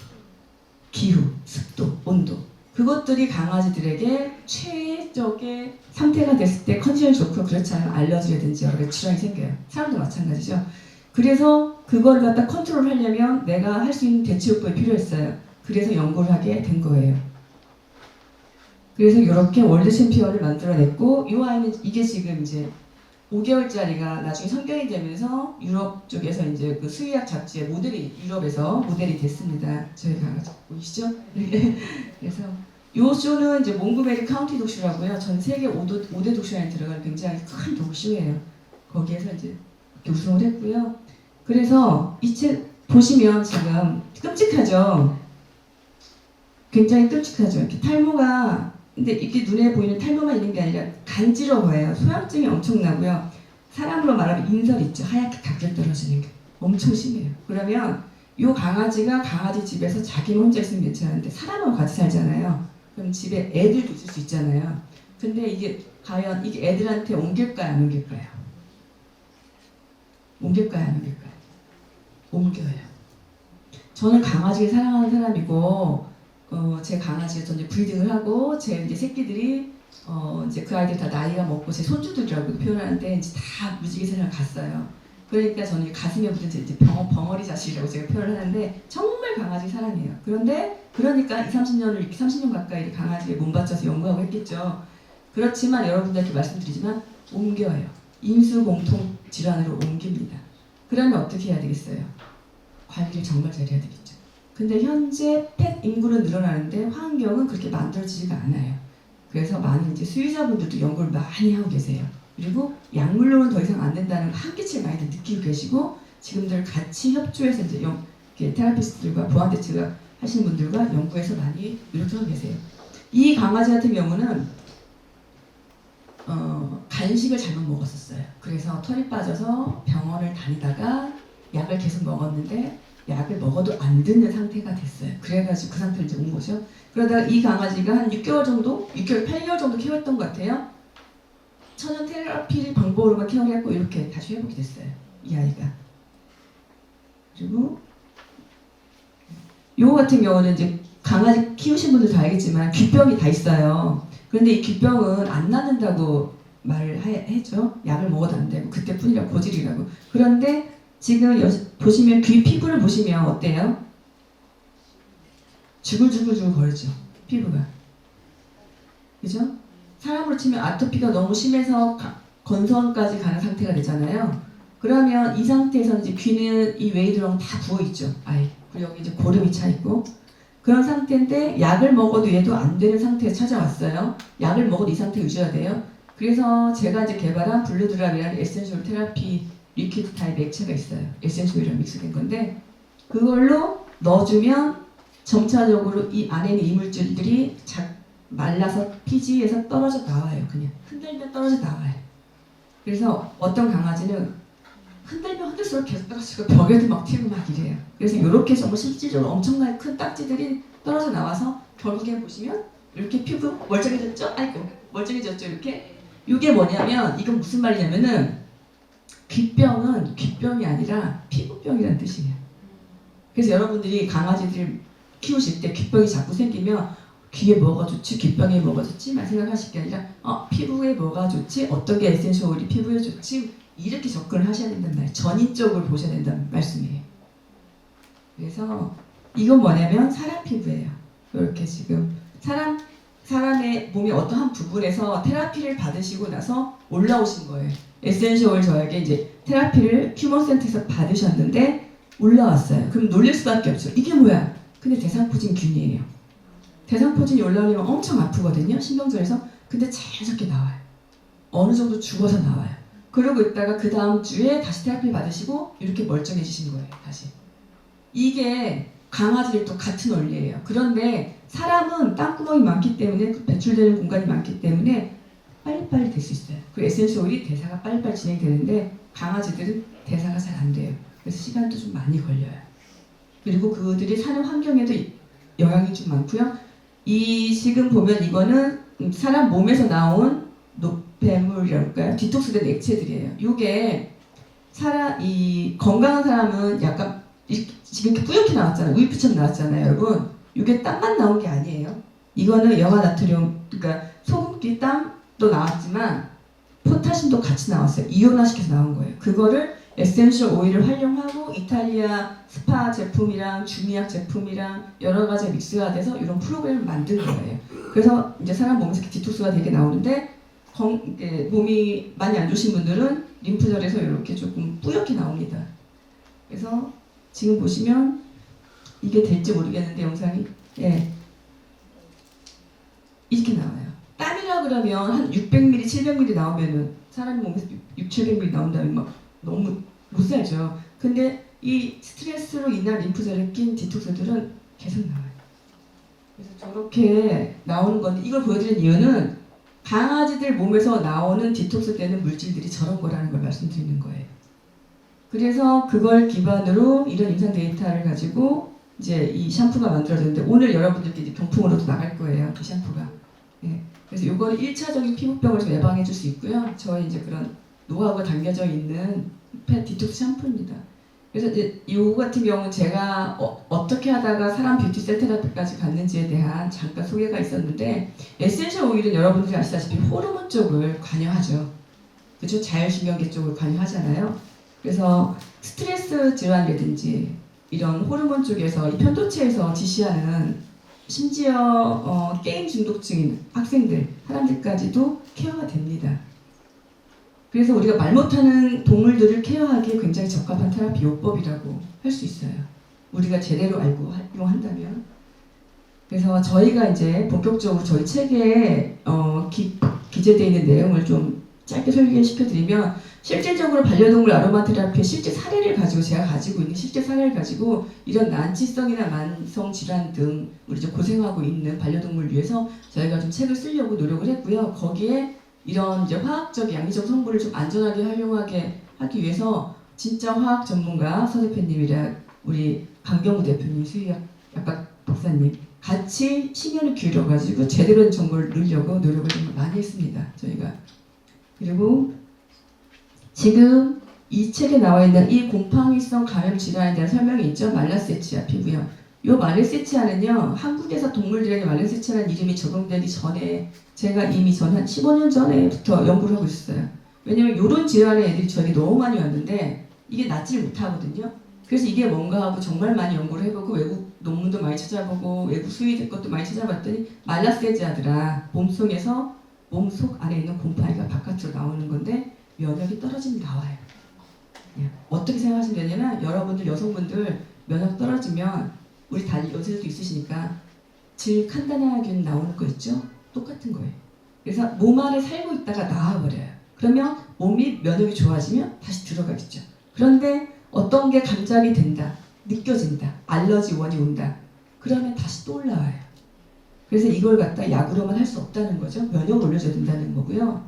기후, 습도, 온도. 그것들이 강아지들에게 최적의 상태가 됐을 때 컨디션이 좋고 그렇지 않으면 알러지라든지 여러 가지 질환이 생겨요. 사람도 마찬가지죠. 그래서 그걸 갖다 컨트롤 하려면 내가 할 수 있는 대체요법이 필요했어요. 그래서 연구를 하게 된 거예요. 그래서 이렇게 월드 챔피언을 만들어냈고 이 아이는 이게 지금 이제 5개월짜리가 나중에 성견이 되면서 유럽 쪽에서 이제 그 수의학 잡지의 모델이 유럽에서 모델이 됐습니다. 저희 강아지 보이시죠? 그래서 이 쇼는 이제 몽고메리 카운티 독쇼라고요. 전 세계 5대 독쇼 안에 들어가는 굉장히 큰 독쇼예요. 거기에서 이제 이렇게 우승을 했고요. 그래서 이 책 보시면 지금 끔찍하죠. 굉장히 끔찍하죠. 이렇게 탈모가 근데 이렇게 눈에 보이는 탈모만 있는 게 아니라 간지러워요. 소양증이 엄청나고요. 사람으로 말하면 인설 있죠. 하얗게 각질 떨어지는 게 엄청 심해요. 그러면 이 강아지가 강아지 집에서 자기는 혼자 있으면 괜찮은데 사람하고 같이 살잖아요. 그럼 집에 애들도 있을 수 있잖아요. 근데 이게 과연 이게 애들한테 옮길까요? 안 옮길까요? 옮길까요? 안 옮길까요? 옮겨요. 저는 강아지를 사랑하는 사람이고 제 강아지가 전 이제 브리딩을 하고 제 이제 새끼들이 이제 그 아이들 다 나이가 먹고 제 손주들이라고 표현하는데 이제 다 무지개 세상을 갔어요. 그러니까 저는 가슴에 묻은 이제 벙어리 자식이라고 제가 표현을 하는데 정말 강아지 사랑해요. 그러니까 30년을 이렇게 30년 가까이 강아지에 몸바쳐서 연구하고 했겠죠. 그렇지만 여러분들께 말씀드리지만 옮겨요. 인수 공통 질환으로 옮깁니다. 그러면 어떻게 해야 되겠어요? 관리를 정말 잘해야 되겠죠. 근데 현재 펫 인구는 늘어나는데 환경은 그렇게 만들어지지가 않아요. 그래서 많은 이제 수의사분들도 연구를 많이 하고 계세요. 그리고 약물로는 더 이상 안 된다는 한계치를 많이 느끼고 계시고 지금들 같이 협조해서 이제 테라피스트들과 보완대책을 하시는 분들과 연구해서 많이 노력하고 계세요. 이 강아지 같은 경우는 간식을 잘못 먹었었어요. 그래서 털이 빠져서 병원을 다니다가 약을 계속 먹었는데 약을 먹어도 안 듣는 상태가 됐어요. 그래가지고 그 상태로 이제 온 거죠. 그러다가 이 강아지가 한 6개월 정도, 8개월 정도 키웠던 것 같아요. 천연 테라피 방법으로만 케어를 했고 이렇게 다시 회복이 됐어요. 이 아이가. 그리고 요거 같은 경우는 이제 강아지 키우신 분들 다 알겠지만 귀병이 다 있어요. 그런데 이 귀병은 안 낫는다고 말을 했죠. 약을 먹어도 안 되고 그때뿐이라 고질이라고. 그런데 지금 보시면 귀 피부를 보시면 어때요? 주글주글 거리죠. 피부가. 그죠? 사람으로 치면 아토피가 너무 심해서 건선까지 가는 상태가 되잖아요. 그러면 이 상태에서는 이제 귀는 이 웨이드랑 다 부어있죠. 아이. 그리고 여기 이제 고름이 차 있고. 그런 상태인데 약을 먹어도 얘도 안 되는 상태에서 찾아왔어요. 약을 먹어도 이 상태 유지가 돼요. 그래서 제가 이제 개발한 블루드랍이라는 에센셜 테라피 리퀴드 타입 액체가 있어요. 에센셜이랑 믹스된 건데 그걸로 넣어주면 점차적으로 이 안에 있는 이물질들이 말라서 피지에서 떨어져 나와요. 그냥 흔들면 떨어져 나와요. 그래서 어떤 강아지는 흔들면 흔들수록 계속 떨어지고 벽에도 막 튀고 막 이래요. 그래서 이렇게 정말 실질적으로 엄청나게 큰 딱지들이 떨어져 나와서 결국에 보시면 이렇게 피부 멀쩡해졌죠? 아이고 멀쩡해졌죠 이렇게. 이게 뭐냐면 이건 무슨 말이냐면은 귀병은 귀병이 아니라 피부병이라는 뜻이에요. 그래서 여러분들이 강아지들 키우실 때 귀병이 자꾸 생기면 귀에 뭐가 좋지, 귀병에 뭐가 좋지만 생각하실 게 아니라 피부에 뭐가 좋지, 어떤 게 에센셜 오일이 피부에 좋지 이렇게 접근을 하셔야 된단 말이에요. 전인적으로 보셔야 된다는 말씀이에요. 그래서 이건 뭐냐면 사람 피부예요. 이렇게 지금 사람의 몸의 어떤 한 부분에서 테라피를 받으시고 나서 올라오신 거예요. 에센셜 오일 저에게 이제 테라피를 휴먼센터에서 받으셨는데 올라왔어요. 그럼 놀릴 수밖에 없죠. 이게 뭐야? 근데 대상포진균이에요. 대상포진이 올라오면 엄청 아프거든요. 신경절에서. 근데 자연스럽게 나와요. 어느 정도 죽어서 나와요. 그러고 있다가 그 다음 주에 다시 테라피를 받으시고 이렇게 멀쩡해지신 거예요. 다시. 이게 강아지들도 같은 원리예요. 그런데 사람은 땀구멍이 많기 때문에 배출되는 공간이 많기 때문에 빨리빨리 될 수 있어요. 그 에센셜 오일이 대사가 빨리빨리 진행되는데 강아지들은 대사가 잘 안 돼요. 그래서 시간도 좀 많이 걸려요. 그리고 그들이 사는 환경에도 영향이 좀 많고요. 이 지금 보면 이거는 사람 몸에서 나온 노폐물이랄까요? 디톡스된 액체들이에요. 이게 이 건강한 사람은 약간 지금 이렇게 뿌옇게 나왔잖아요. 우유피처럼 나왔잖아요, 여러분. 이게 땀만 나온 게 아니에요. 이거는 염화나트륨, 그러니까 소금기 땀도 나왔지만 포타슘도 같이 나왔어요. 이온화시켜서 나온 거예요. 그거를 에센셜 오일을 활용하고 이탈리아 스파 제품이랑 중의학 제품이랑 여러 가지 믹스가 돼서 이런 프로그램을 만든 거예요. 그래서 이제 사람 몸에서 디톡스가 되게 나오는데 몸이 많이 안 좋으신 분들은 림프절에서 이렇게 조금 뿌옇게 나옵니다. 그래서 지금 보시면 이게 될지 모르겠는데 영상이 이렇게 나와요. 땀이라 그러면 한 600ml, 700ml 나오면은 사람 몸에서 700ml 나온다면 막 너무 못 살죠. 근데 이 스트레스로 인한 림프절에 낀 디톡스들은 계속 나와요. 그래서 저렇게 나오는 건데 이걸 보여드리는 이유는 강아지들 몸에서 나오는 디톡스 되는 물질들이 저런 거라는 걸 말씀드리는 거예요. 그래서 그걸 기반으로 이런 임상 데이터를 가지고 이제 이 샴푸가 만들어졌는데 오늘 여러분들께 이제 경품으로도 나갈 거예요. 이 샴푸가. 그래서 요거는 1차적인 피부병을 좀 예방해 줄 수 있고요. 저희 이제 그런 노하우가 담겨져 있는 펫 디톡스 샴푸입니다. 그래서 이제 요 같은 경우는 제가 어떻게 하다가 사람 뷰티 셀 테라피까지 갔는지에 대한 잠깐 소개가 있었는데 에센셜 오일은 여러분들이 아시다시피 호르몬 쪽을 관여하죠. 그렇죠? 자율신경계 쪽을 관여하잖아요. 그래서 스트레스 질환이라든지 이런 호르몬 쪽에서 이 편도체에서 지시하는 심지어 게임 중독증인 학생들, 사람들까지도 케어가 됩니다. 그래서 우리가 말 못하는 동물들을 케어하기에 굉장히 적합한 테라피 요법이라고 할 수 있어요. 우리가 제대로 알고 활용한다면. 그래서 저희가 이제 본격적으로 저희 책에 기재되어 있는 내용을 좀 짧게 소개시켜드리면 실질적으로 반려동물 아로마 테라피의 실제 사례를 가지고 제가 가지고 있는 실제 사례를 가지고 이런 난치성이나 만성 질환 등 우리 좀 고생하고 있는 반려동물 위해서 저희가 좀 책을 쓰려고 노력을 했고요. 거기에 이런 이제 화학적, 양리적 성분을 좀 안전하게 활용하게 하기 위해서 진짜 화학 전문가 서 대표님이랑 우리 강경우 대표님, 수의학 박사님 같이 심혈을 기울여가지고 제대로 된 정보를 넣으려고 노력을 좀 많이 했습니다. 저희가. 그리고 지금 이 책에 나와 있는 이 곰팡이성 감염 질환에 대한 설명이 있죠. 말라세치아 피부염. 이 말라세치아는요, 한국에서 동물들에게 말라세치아라는 이름이 적용되기 전에 제가 이미 전 한 15년 전에부터 연구를 하고 있었어요. 왜냐면 이런 질환의 애들이 저에게 너무 많이 왔는데 이게 낫지를 못하거든요. 그래서 이게 뭔가 하고 정말 많이 연구를 해보고 외국 논문도 많이 찾아보고 외국 수의 것도 많이 찾아봤더니 말라세치아더라. 몸속에서 몸속 안에 있는 곰팡이가 바깥으로 나오는 건데 면역이 떨어지면 나와요. 어떻게 생각하시면 되냐면 여러분들 여성분들 면역 떨어지면 우리 다 여자들도 있으시니까 질칸다나균 나오는 거 있죠? 똑같은 거예요. 그래서 몸 안에 살고 있다가 나와버려요. 그러면 몸이 면역이 좋아지면 다시 들어가겠죠. 그런데 어떤 게 감작이 된다, 느껴진다, 알러지 원이 온다. 그러면 다시 또 올라와요. 그래서 이걸 갖다 약으로만 할 수 없다는 거죠. 면역을 올려줘야 된다는 거고요.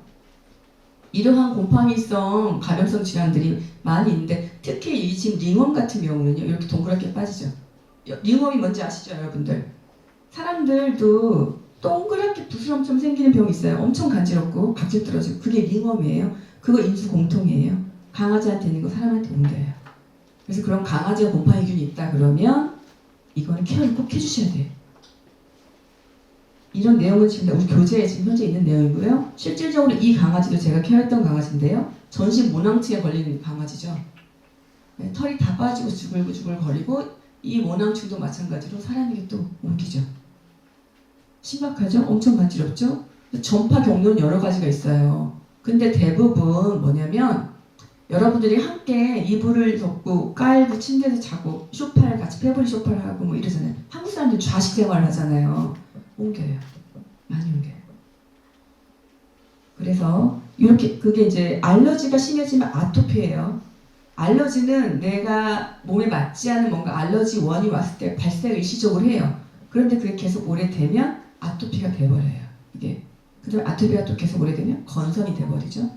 이러한 곰팡이성 감염성 질환들이 많이 있는데 특히 이 지금 링웜 같은 경우는요. 이렇게 동그랗게 빠지죠. 링웜이 뭔지 아시죠, 여러분들? 사람들도 동그랗게 부스럼처럼 생기는 병이 있어요. 엄청 간지럽고 각질 떨어지고 그게 링웜이에요. 그거 인수 공통이에요. 강아지한테 있는 거 사람한테 옮겨요. 그래서 그런 강아지가 곰팡이균이 있다 그러면 이거는 케어를 꼭 해주셔야 돼요. 이런 내용은 지금 우리 교재에 지금 현재 있는 내용이고요. 실질적으로 이 강아지도 제가 케어했던 강아지인데요. 전신 모낭치에 걸리는 강아지죠. 네, 털이 다 빠지고 주글주글 거리고 이 모낭충도 마찬가지로 사람에게 또 옮기죠. 심각하죠? 엄청 간지럽죠? 전파 경로는 여러 가지가 있어요. 근데 대부분 뭐냐면 여러분들이 함께 이불을 덮고 깔고 침대에서 자고 소파를 같이 패브릭 소파를 하고 뭐 이러잖아요. 한국 사람들 좌식 생활을 하잖아요. 옮겨요. 많이 옮겨요. 그래서 이렇게 그게 이제 알러지가 심해지면 아토피예요. 알러지는 내가 몸에 맞지 않은 뭔가 알러지 원이 왔을 때 발생을 일시적으로 해요. 그런데 그게 계속 오래되면 아토피가 돼버려요. 이게 그다음에 아토피가 또 계속 오래되면 건선이 돼버리죠.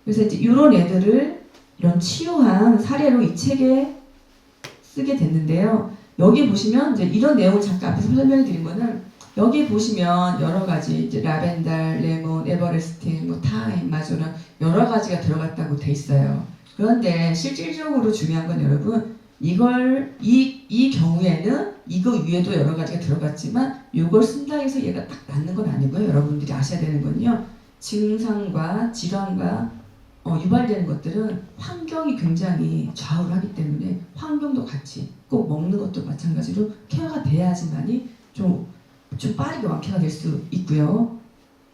그래서 이제 이런 애들을 이런 치유한 사례로 이 책에 쓰게 됐는데요. 여기 보시면 이제 이런 내용을 잠깐 앞에서 설명해 드린 거는 여기 보시면 여러 가지 이제 라벤더, 레몬, 에버레스틴, 뭐 타임, 마조나 여러 가지가 들어갔다고 돼 있어요. 그런데 실질적으로 중요한 건 여러분 이걸 이 경우에는 이거 위에도 여러 가지가 들어갔지만 이걸 쓴다 해서 얘가 딱 낫는 건 아니고요. 여러분들이 아셔야 되는 건요. 증상과 질환과 유발되는 것들은 환경이 굉장히 좌우를 하기 때문에 환경도 같이 꼭 먹는 것도 마찬가지로 케어가 돼야지만이 좀 빠르게 완쾌가 될 수 있고요.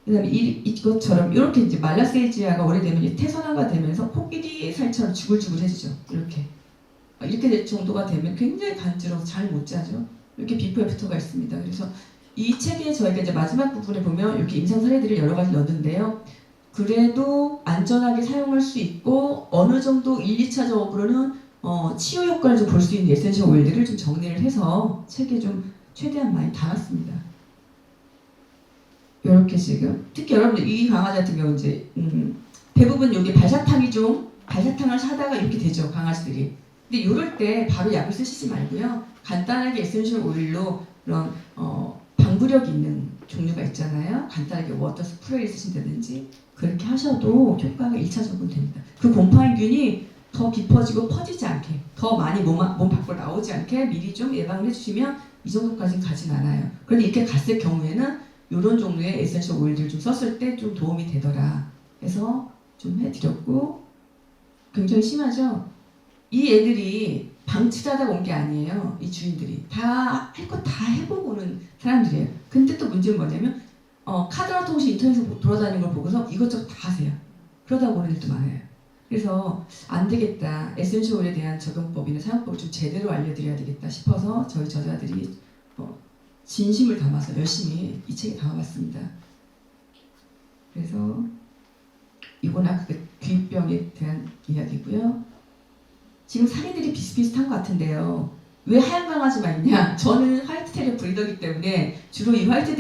그다음에 이것처럼 이렇게 이제 말라세이지아가 오래되면 이제 태선화가 되면서 코끼리 살처럼 주글주글해지죠. 이렇게 될 정도가 되면 굉장히 간지러워서 잘 못 자죠. 이렇게 비포 애프터가 있습니다. 그래서 이 책에 저희가 이제 마지막 부분에 보면 이렇게 임상 사례들을 여러 가지 넣었는데요. 그래도 안전하게 사용할 수 있고 어느 정도 1, 2차적으로는 치유 효과를 좀 볼 수 있는 에센셜 오일들을 좀 정리를 해서 책에 좀 최대한 많이 담았습니다. 이렇게 지금 특히 여러분들 이 강아지 같은 경우 이제 대부분 여기 발사탕을 사다가 이렇게 되죠, 강아지들이. 근데 이럴 때 바로 약을 쓰시지 말고요. 간단하게 에센셜 오일로 그런 방부력 있는 종류가 있잖아요. 간단하게 워터 스프레이를 쓰신다든지 그렇게 하셔도 효과가 1차적으로 됩니다. 그 곰팡이균이 더 깊어지고 퍼지지 않게, 더 많이 몸 밖으로 나오지 않게 미리 좀 예방을 해주시면 이 정도까지는 가진 않아요. 그런데 이렇게 갔을 경우에는 이런 종류의 에센셜 오일들 좀 썼을 때 좀 도움이 되더라 해서 좀 해드렸고, 굉장히 심하죠? 이 애들이 방치하다가 온 게 아니에요. 이 주인들이 다 할 거 다 해보고 오는 사람들이에요. 근데 또 문제는 뭐냐면 카드나 통신 인터넷에서 돌아다니는 걸 보고서 이것저것 다 하세요. 그러다 오는 일도 많아요. 그래서 안 되겠다. 에센셜 오일에 대한 적용법이나 사용법을 좀 제대로 알려드려야 되겠다 싶어서 저희 저자들이 진심을 담아서 열심히 이 책에 담아봤습니다. 그래서 이건 아까 그 귀병에 대한 이야기고요. 지금 사례들이 비슷비슷한 것 같은데요. 왜 하얀 강아지만 있냐? 저는 화이트 테리어 브리더이기 때문에 주로 이 화이트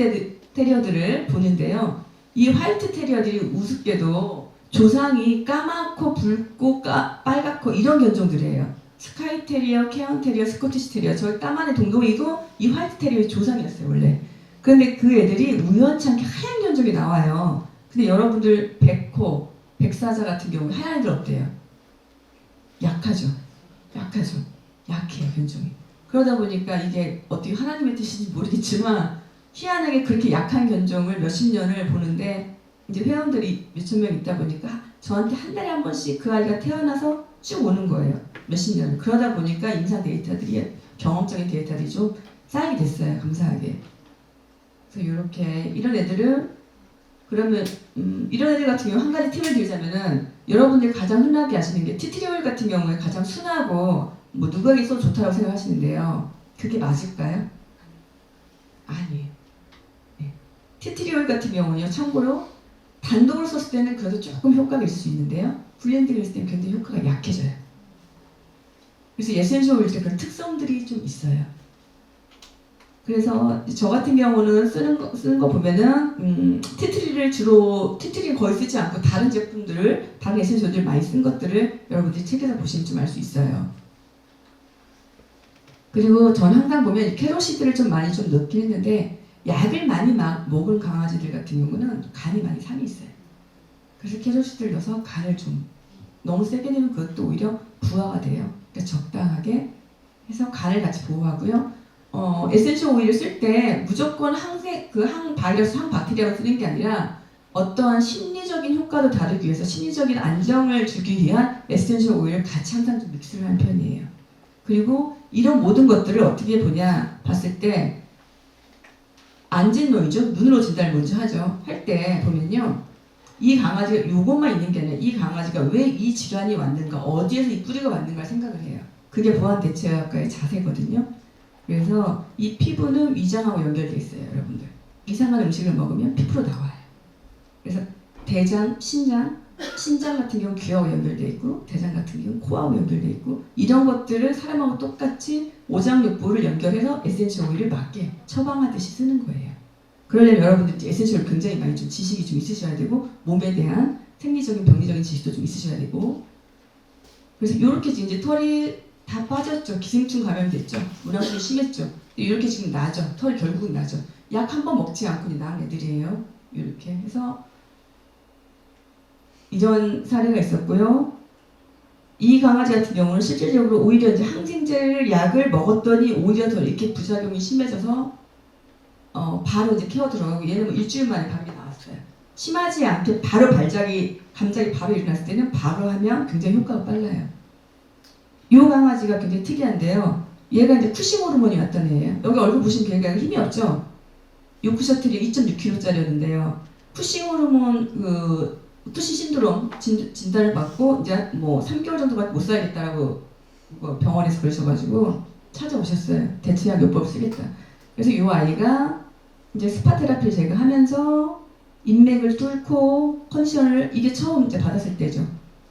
테리어들을 보는데요. 이 화이트 테리어들이 우습게도 조상이 까맣고 붉고 빨갛고 이런 견종들이에요. 스카이 테리어, 케언 테리어, 스코티시 테리어. 저희 땀 안에 동동이도 이 화이트 테리어의 조상이었어요, 원래. 그런데 그 애들이 우연찮게 하얀 견종이 나와요. 근데 여러분들 백호, 백사자 같은 경우에 하얀 애들 어때요? 약해요, 견종이. 그러다 보니까 이게 어떻게 하나님의 뜻인지 모르겠지만 희한하게 그렇게 약한 견종을 몇십 년을 보는데 이제 회원들이 몇천 명 있다 보니까 저한테 한 달에 한 번씩 그 아이가 태어나서 쭉 오는 거예요. 몇십 년. 그러다 보니까 임상 데이터들이, 경험적인 데이터들이 좀 쌓이게 됐어요. 감사하게. 그래서 이렇게 이런 애들은 그러면 이런 애들 같은 경우 한 가지 팁을 드리자면은 여러분들이 가장 흔하게 아시는 게 티트리올 같은 경우에 가장 순하고 뭐 누구에게 써 좋다고 생각하시는데요. 그게 맞을까요? 아니에요. 네. 티트리올 같은 경우는요. 참고로 단독으로 썼을 때는 그래도 조금 효과가 있을 수 있는데요. 블렌딩을 했을 때는 굉장히 효과가 약해져요. 그래서 에센셜 오일 때 그런 특성들이 좀 있어요. 그래서 저 같은 경우는 쓰는 거 보면은 티트리를 거의 쓰지 않고 다른 제품들을, 다른 에센셜들 많이 쓴 것들을 여러분들이 책에서 보시면 좀 알 수 있어요. 그리고 전 항상 보면 캐로시드를 좀 많이 좀 넣긴 했는데 약을 많이 먹은 강아지들 같은 경우는 간이 많이 상해 있어요. 그래서 캐로시드를 넣어서 간을 좀 너무 세게 내면 그것도 오히려 부하가 돼요. 그러니까 적당하게 해서 간을 같이 보호하고요. 에센셜 오일을 쓸 때 무조건 항박테리아로 쓰는 게 아니라 어떠한 심리적인 효과도 다루기 위해서 심리적인 안정을 주기 위한 에센셜 오일을 같이 항상 좀 믹스를 하는 편이에요. 그리고 이런 모든 것들을 어떻게 보냐 봤을 때 안진노이죠. 눈으로 진단을 먼저 하죠. 할 때 보면요. 이 강아지가 요것만 있는 게 아니라 이 강아지가 왜 이 질환이 왔는가, 어디에서 이 뿌리가 왔는가 생각을 해요. 그게 보안대책학과의 자세거든요. 그래서 이 피부는 위장하고 연결되어 있어요, 여러분들. 이상한 음식을 먹으면 피부로 나와요. 그래서 대장, 신장 같은 경우는 귀하고 연결되어 있고 대장 같은 경우는 코하고 연결되어 있고 이런 것들을 사람하고 똑같이 오장육부를 연결해서 에센셜 오일을 맞게 처방하듯이 쓰는 거예요. 그러려면 여러분들이 에센셜 오일 굉장히 많이 좀 지식이 좀 있으셔야 되고 몸에 대한 생리적인 병리적인 지식도 좀 있으셔야 되고 그래서 이렇게 이제 털이 다 빠졌죠. 기생충 감염됐죠. 문항술이 심했죠. 이렇게 지금 나죠. 털이 결국은 나죠. 약 한 번 먹지 않고 나은 애들이에요. 이렇게 해서 이런 사례가 있었고요. 이 강아지 같은 경우는 실질적으로 오히려 이제 항생제 약을 먹었더니 오히려 더 이렇게 부작용이 심해져서 바로 이제 케어 들어가고 얘는 뭐 일주일 만에 반응이 나왔어요. 심하지 않게 바로 감작이 바로 일어났을 때는 바로 하면 굉장히 효과가 빨라요. 이 강아지가 굉장히 특이한데요. 얘가 이제 쿠싱 호르몬이 왔던 애예요. 여기 얼굴 보시면 걔가 힘이 없죠? 요크셔틀이 2.6kg짜리였는데요. 쿠싱 호르몬 푸시 신드롬 진단을 받고 이제 뭐 3개월 정도밖에 못 살겠다라고 병원에서 그러셔가지고 찾아오셨어요. 대체약 요법을 쓰겠다. 그래서 이 아이가 이제 스파 테라피를 제가 하면서 인맥을 뚫고 컨디션을 이게 처음 이제 받았을 때죠.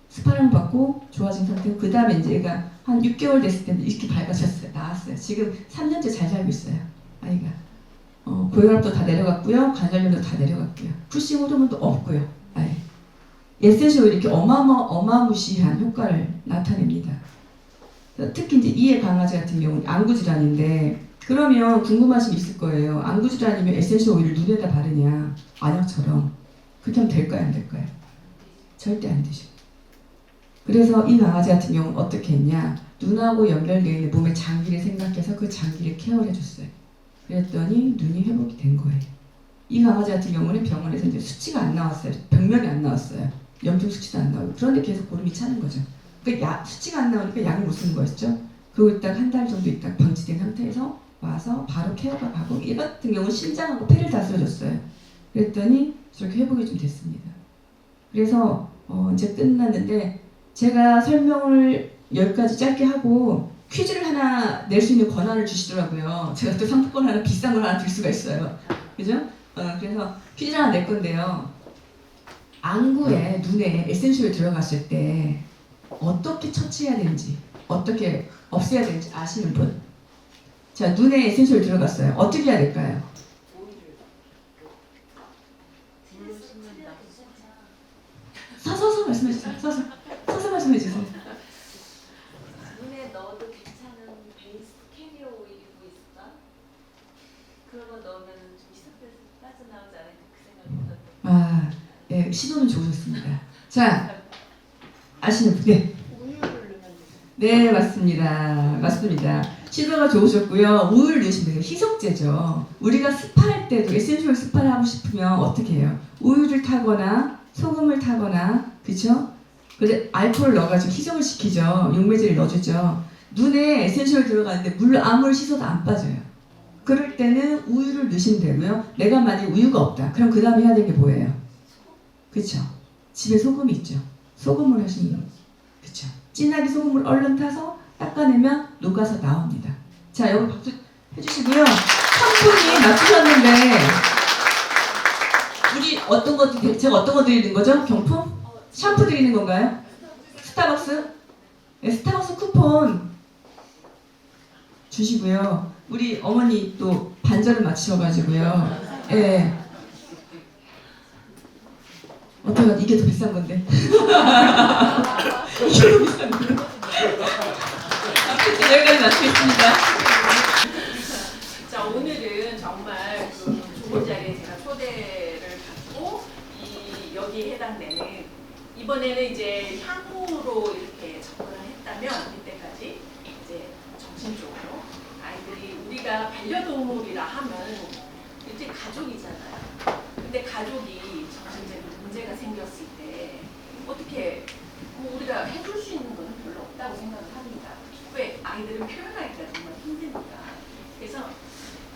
스파를 받고 좋아진 상태. 그 다음에 이제 얘가 한 6개월 됐을 때 이렇게 밝아졌어요. 나왔어요. 지금 3년째 잘 살고 있어요. 아이가. 고혈압도 다 내려갔고요. 관절염도 다 내려갔고요. 푸싱 호르몬도 없고요. 아예. 에센셜 오일이 이렇게 어마무시한 효과를 나타냅니다. 특히 이제 이해 강아지 같은 경우는 안구 질환인데 그러면 궁금하신 게 있을 거예요. 안구 질환이면 에센셜 오일을 눈에다 바르냐? 안약처럼. 그렇게 하면 될까요? 안 될까요? 절대 안 되죠. 그래서 이 강아지 같은 경우는 어떻게 했냐? 눈하고 연결되어 있는 몸의 장기를 생각해서 그 장기를 케어를 해줬어요. 그랬더니 눈이 회복이 된 거예요. 이 강아지 같은 경우는 병원에서 이제 수치가 안 나왔어요. 병명이 안 나왔어요. 염증 수치도 안 나오고. 그런데 계속 고름이 차는 거죠. 그러니까 수치가 안 나오니까 약을 못 쓰는 거였죠. 그리고 있다가 한 달 정도 있다가 방치된 상태에서 와서 바로 케어가 하고 얘 같은 경우는 심장하고 폐를 다 쓰러졌어요. 그랬더니 저렇게 회복이 좀 됐습니다. 그래서 이제 끝났는데 제가 설명을 여기까지 짧게 하고 퀴즈를 하나 낼 수 있는 권한을 주시더라고요. 제가 또 상품권 하나 비싼 걸 하나 들 수가 있어요. 그죠? 그래서 퀴즈를 하나 낼 건데요. 안구에 눈에 에센셜이 들어갔을 때 어떻게 처치해야 되는지 어떻게 없애야 되는지 아시는 분? 자, 눈에 에센셜이 들어갔어요. 어떻게 해야 될까요? 서서 말씀해 주세요. 서서 말씀해 주세요. 눈에 넣어도 괜찮은 베이스 캐리어 오일이고 있을까? 그런 거 넣으면 좀 희석돼서 빠져나오지 않을까 그 생각이 들었는데. 예, 시도는 좋으셨습니다. 자, 아시는 분? 네. 네, 맞습니다. 시도가 좋으셨고요. 우유를 넣으시면 돼요. 희석제죠. 우리가 스파할 때도 에센셜 스파를 하고 싶으면 어떻게 해요? 우유를 타거나 소금을 타거나, 그쵸? 근데 알코올을 넣어가지고 희석을 시키죠. 용매제를 넣어주죠. 눈에 에센셜 들어가는데 물 아무리 씻어도 안 빠져요. 그럴 때는 우유를 넣으시면 되고요. 내가 만약에 우유가 없다. 그럼 그 다음에 해야 되는 게 뭐예요? 그쵸? 집에 소금이 있죠. 소금을 하시면 돼요. 그쵸? 진하게 소금을 얼른 타서 닦아내면 녹아서 나옵니다. 자, 여러분 박수 해주시고요. 샴푸니 맞추셨는데 우리 제가 어떤 거 드리는 거죠? 경품? 샴푸 드리는 건가요? 스타벅스? 네, 스타벅스 쿠폰 주시고요. 우리 어머니 또 반절을 맞추셔가지고요. 예. 네. 어때요? 이게 더 비싼 건데. 이게 더 비싼 건데. 아무튼 여기까지 마치겠습니다. 자, 오늘은 정말 그 좋은 자리에 제가 초대를 받고 여기에 해당되는 이번에는 이제 향후로 이렇게 접근을 했다면 이때까지 이제 정신적으로 아이들이 우리가 반려동물이라 하면 이제 가족이잖아요. 근데 가족이 정신적인 문제가 생겼을 때 어떻게 우리가 해줄 수 있는 건 별로 없다고 생각을 합니다. 왜? 아이들은 표현하기가 정말 힘드니까. 그래서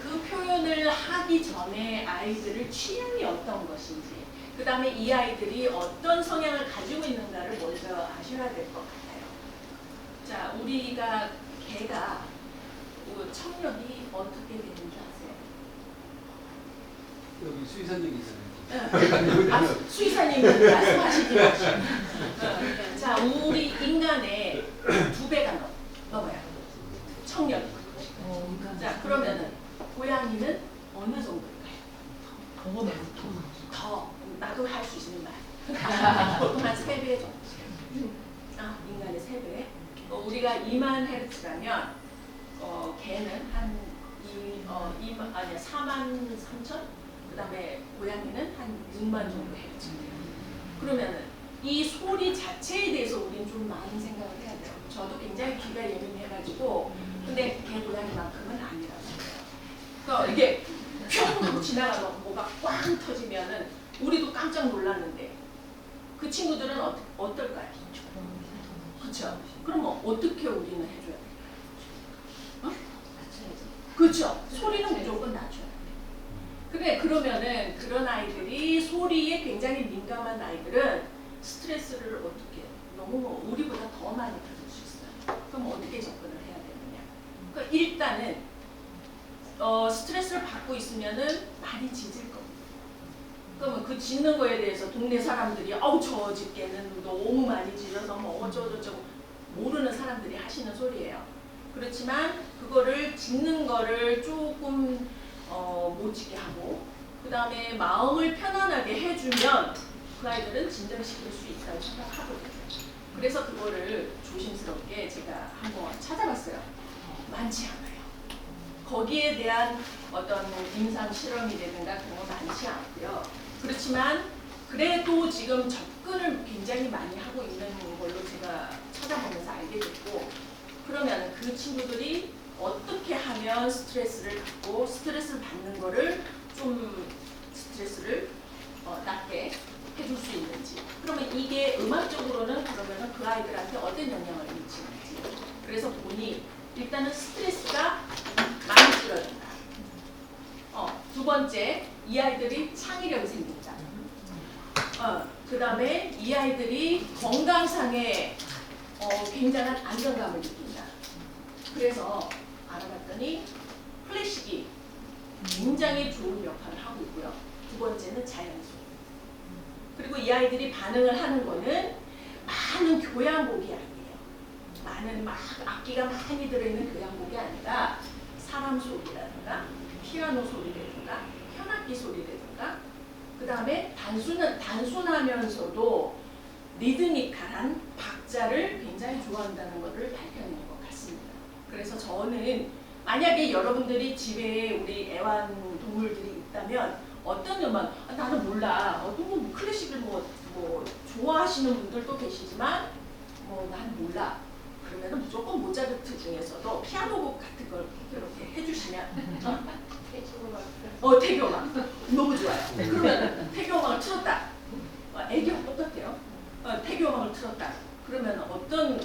그 표현을 하기 전에 아이들을 취향이 어떤 것인지, 그 다음에 이 아이들이 어떤 성향을 가지고 있는가를 먼저 아셔야 될 것 같아요. 자, 우리가 개가 청력이 어떻게 되는지 아세요? 여기 수의사님 있잖아요. 수의사님이 말씀하시긴 하죠. 자, 우리 인간의 2배가 넘어요. 청력이. 자, 그러면은 고양이는 어느 정도일까요? 더. 나도 할 수 있는 말. 보통 한 3배 정도. 인간의 3배. 우리가 2만 헤르츠라면 개는 한 4만 3천? 그 다음에 고양이는 한 6만 정도 헤르츠인데요. 그러면은 이 소리 자체에 대해서 우리는 좀 많은 생각을 해야 돼요. 저도 굉장히 귀가 예민해가지고 근데 개 고양이만큼은 아니라고 생각해요. 그러니까 이게 평 하고 지나가서 뭐가 꽝 터지면은 우리도 깜짝 놀랐는데 그 친구들은 어떨까요? 그렇죠? 그럼 뭐 어떻게 우리는 해줘야 돼요? 어? 그렇죠? 소리는 무조건 낮춰야 돼요. 그래, 그러면은 그런 아이들이 소리에 굉장히 민감한 아이들은 스트레스를 어떻게 해요? 너무 우리보다 더 많이 받을 수 있어요. 그럼 어떻게 접근을 해야 되느냐? 그러니까 일단은 스트레스를 받고 있으면은 많이 짖을 겁니다. 그러면 그 짖는 거에 대해서 동네 사람들이 어우 저 집게는 너무 많이 짖어서 뭐 어쩌고저쩌고 모르는 사람들이 하시는 소리예요. 그렇지만 그거를 짖는 거를 조금 못 짖게 하고 그 다음에 마음을 편안하게 해주면 그 아이들은 진정시킬 수 있다고 생각하거든요. 그래서 그거를 조심스럽게 제가 한번 찾아봤어요. 많지 않아요. 거기에 대한 어떤 임상 실험이라든가 그런 거 많지 않고요. 그렇지만 그래도 지금 접근을 굉장히 많이 하고 있는 걸로 제가 찾아보면서 알게 됐고, 그러면 그 친구들이 어떻게 하면 스트레스를 받고 스트레스를 받는 거를 좀 스트레스를 낮게 해줄 수 있는지, 그러면 이게 음악적으로는 그러면 그 아이들한테 어떤 영향을 미치는지. 그래서 보니 일단은 스트레스가 많이 줄어든다. 두 번째, 이 아이들이 창의력이 생긴다. 그 다음에 이 아이들이 건강상에 굉장한 안정감을 느낀다. 그래서 알아봤더니 클래식이 굉장히 좋은 역할을 하고 있고요. 두 번째는 자연소리. 그리고 이 아이들이 반응을 하는 거는 많은 교향곡이 아니에요. 많은 막 악기가 많이 들어있는 교향곡이 아니라 사람 소리라든가 피아노 소리라든가 현악기 소리라든가 그 다음에 단순하면서도 리드미컬한 박자를 굉장히 좋아한다는 것을 밝혀낸 것 같습니다. 그래서 저는 만약에 여러분들이 집에 우리 애완동물들이 있다면 어떤 음악, 나는 몰라, 어떤 클래식을 뭐 좋아하시는 분들도 계시지만 난 몰라. 그러면 무조건 모차르트 중에서도 피아노곡 같은 걸 이렇게 해주시면 태교음악 너무 좋아요. 그러면 태교음악을 틀었다. 애기하고 똑같아요. 태교음악을 틀었다. 그러면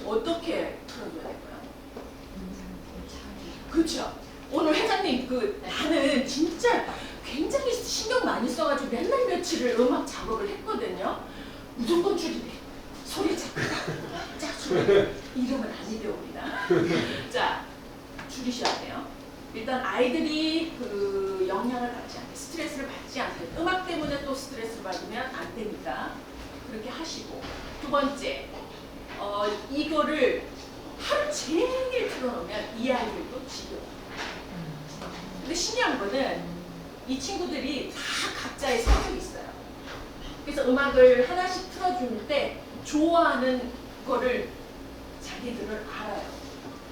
어떻게 틀어줘야 될까요? 그렇죠. 오늘 회장님 나는 진짜 굉장히 신경 많이 써가지고 맨날 며칠을 음악 작업을 했거든요. 무조건 줄이래. 소리 작다. 짝 줄이래. 이러면 안 돼옵니다. 자, 줄이셔야 돼요. 일단 아이들이 그 영향을 받지 않게, 스트레스를 받지 않게, 음악 때문에 또 스트레스를 받으면 안 되니까 그렇게 하시고, 두 번째, 이거를 하루 종일 틀어놓으면 이 아이들도 지겨워요. 근데 신기한 거는 이 친구들이 다 각자의 성격이 있어요. 그래서 음악을 하나씩 틀어줄 때 좋아하는 거를 자기들을 알아요.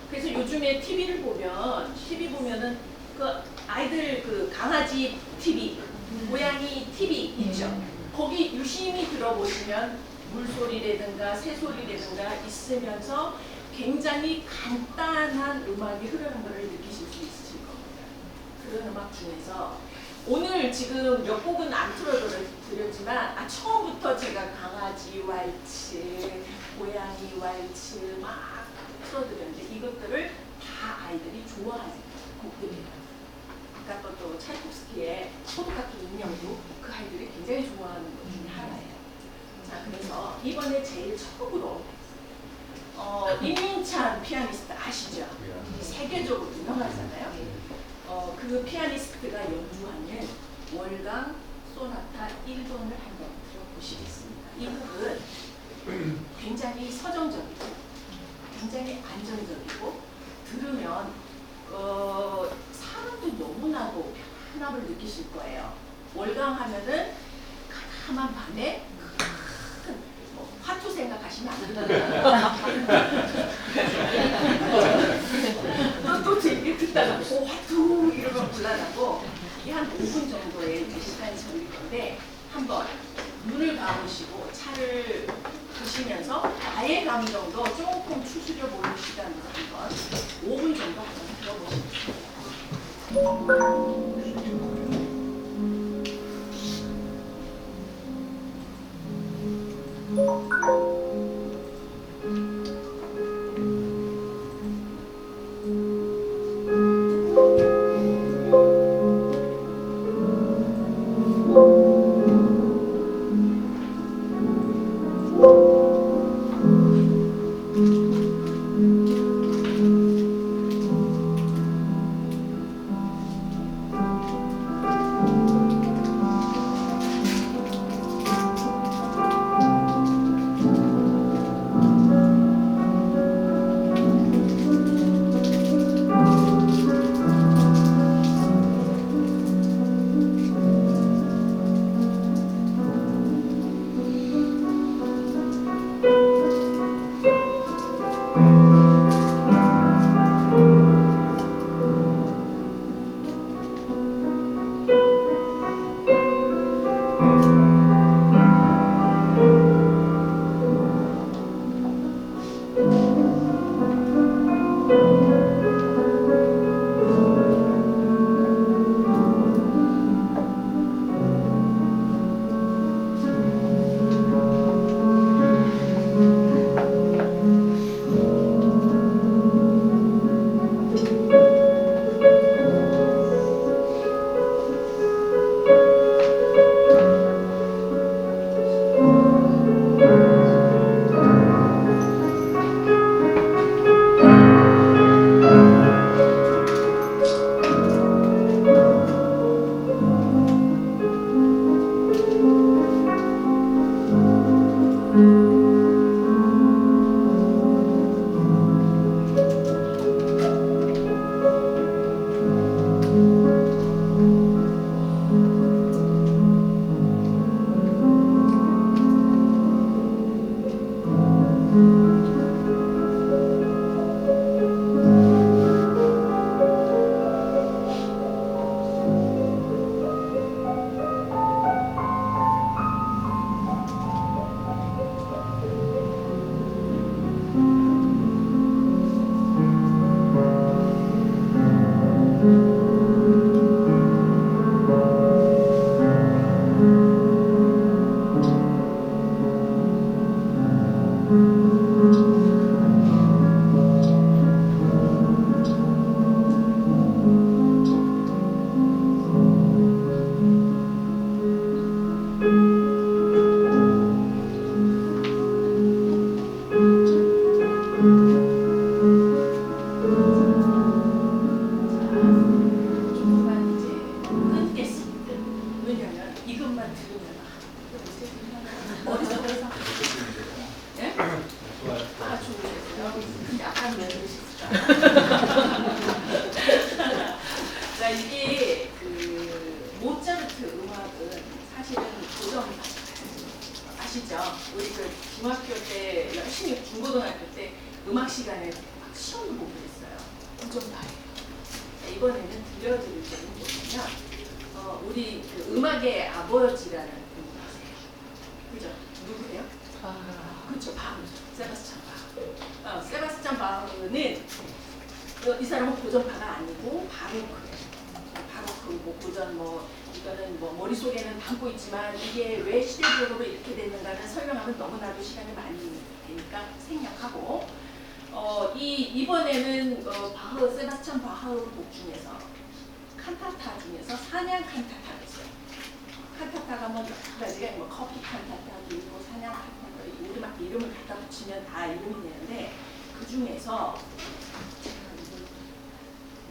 그래서 요즘에 TV 보면은 그 아이들 그 강아지 TV, 고양이 TV 있죠. 거기 유심히 들어보시면 물소리라든가 새소리라든가 있으면서 굉장히 간단한 음악이 흐르는 것을 느끼실 수 있으실 겁니다. 그런 음악 중에서 오늘 지금 몇 곡은 안 틀어드렸지만 처음부터 제가 강아지 왈츠, 고양이 왈츠 막 틀어드렸는데 이것들을 다 아이들이 좋아하는 곡들이에요. 아까 또 차이콥스키의 포도카키 인형도 그 아이들이 굉장히 좋아하는 것 중에 하나예요. 자, 그래서 이번에 제일 처음으로 임민찬 피아니스트 아시죠? 세계적으로 유명하잖아요. 그 피아니스트가 연주하는 월강 소나타 1번을 한번 들어보시겠습니다. 이 곡은 굉장히 서정적이고 굉장히 안정적이고 들으면 사람도 너무나도 편안함을 느끼실 거예요. 월강 하면은 까만 밤에 화투 생각하시면 안 됩니다. 또 재밌게 듣다가 화투 이러면 곤란하고 한 5분 정도의 시간이 걸릴 건데 한번 눈을 감으시고 차를 드시면서 나의 감정도 조금 추스려 보는 시간으로 한번 5분 정도 한번 들어보시겠습니다. 고전파예요. 이번에는 들려드릴 점은 뭐냐면 우리 그 음악의 아버지라는 분이 아세요? 그죠? 누구예요? 그렇죠. 바흐. 세바스찬 바흐. 세바스찬 바흐는 이 사람은 고전파가 아니고 바로크예요. 바로크 뭐 고전 뭐 이거는 뭐 머릿속에는 담고 있지만 이게 왜 시대적으로 이렇게 됐는가를 설명하면 너무나도 시간이 많이 되니까 생략하고 이번에는 바흐 세바스찬 바흐 곡 중에서 칸타타 중에서 사냥 칸타타가 있어요. 칸타타가 뭐 여러 가지가 뭐 커피 칸타타도 있고 사냥 칸타타 이름을 갖다 붙이면 다 이름이 되는데 그 중에서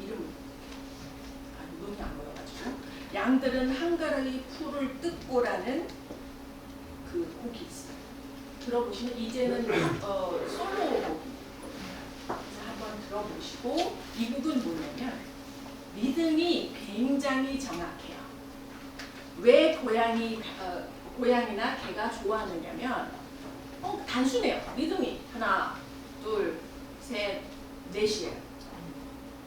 이름 눈이 안 보여가지고 양들은 한가라리 풀을 뜯고라는 그 곡이 있어요. 들어보시면 이제는 솔로 곡이 한번 들어보시고 이 곡은 뭐냐면 리듬이 굉장히 정확해요. 왜 고양이나 개가 좋아하느냐면 단순해요. 리듬이 하나, 둘, 셋, 넷이에요.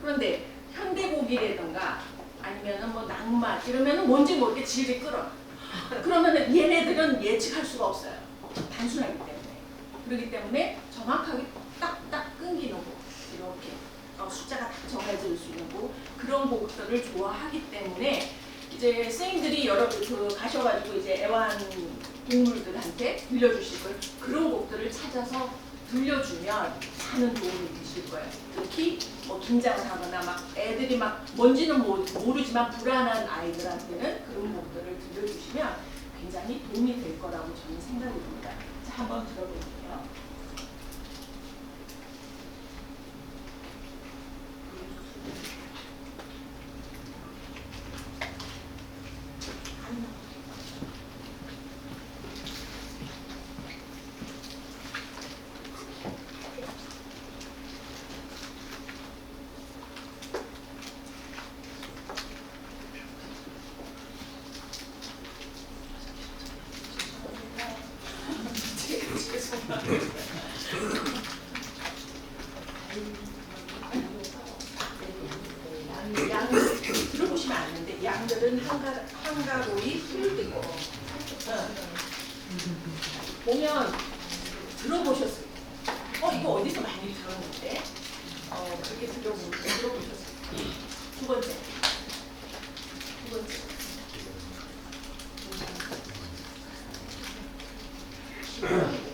그런데 현대곡이라든가 아니면은 뭐 낭만 이러면은 뭔지 모르게 질이 끌어. 그러면은 얘네들은 예측할 수가 없어요. 단순하기 때문에. 그렇기 때문에 정확하게 딱딱 끊기는 곡 이렇게 숫자가 딱 정해질 수 있는 곡 그런 곡들을 좋아하기 때문에 이제 선생님들이 여러 가셔가지고 이제 애완 동물들한테 들려주실 걸 그런 곡들을 찾아서 들려주면 많은 도움이 되실 거예요. 특히 뭐 긴장을 하거나 막 애들이 막 뭔지는 모르지만 불안한 아이들한테는 그런 곡들을 들려주시면 굉장히 도움이 될 거라고 저는 생각이 듭니다. 자, 한번 들어볼게요. 양 들어보시면 아는데 양들은 한가로이 풀을 뜯고 보면 들어보셨어요. 이거 어디서 많이 들었는데 그렇게 들어보셨어요. 두 번째 그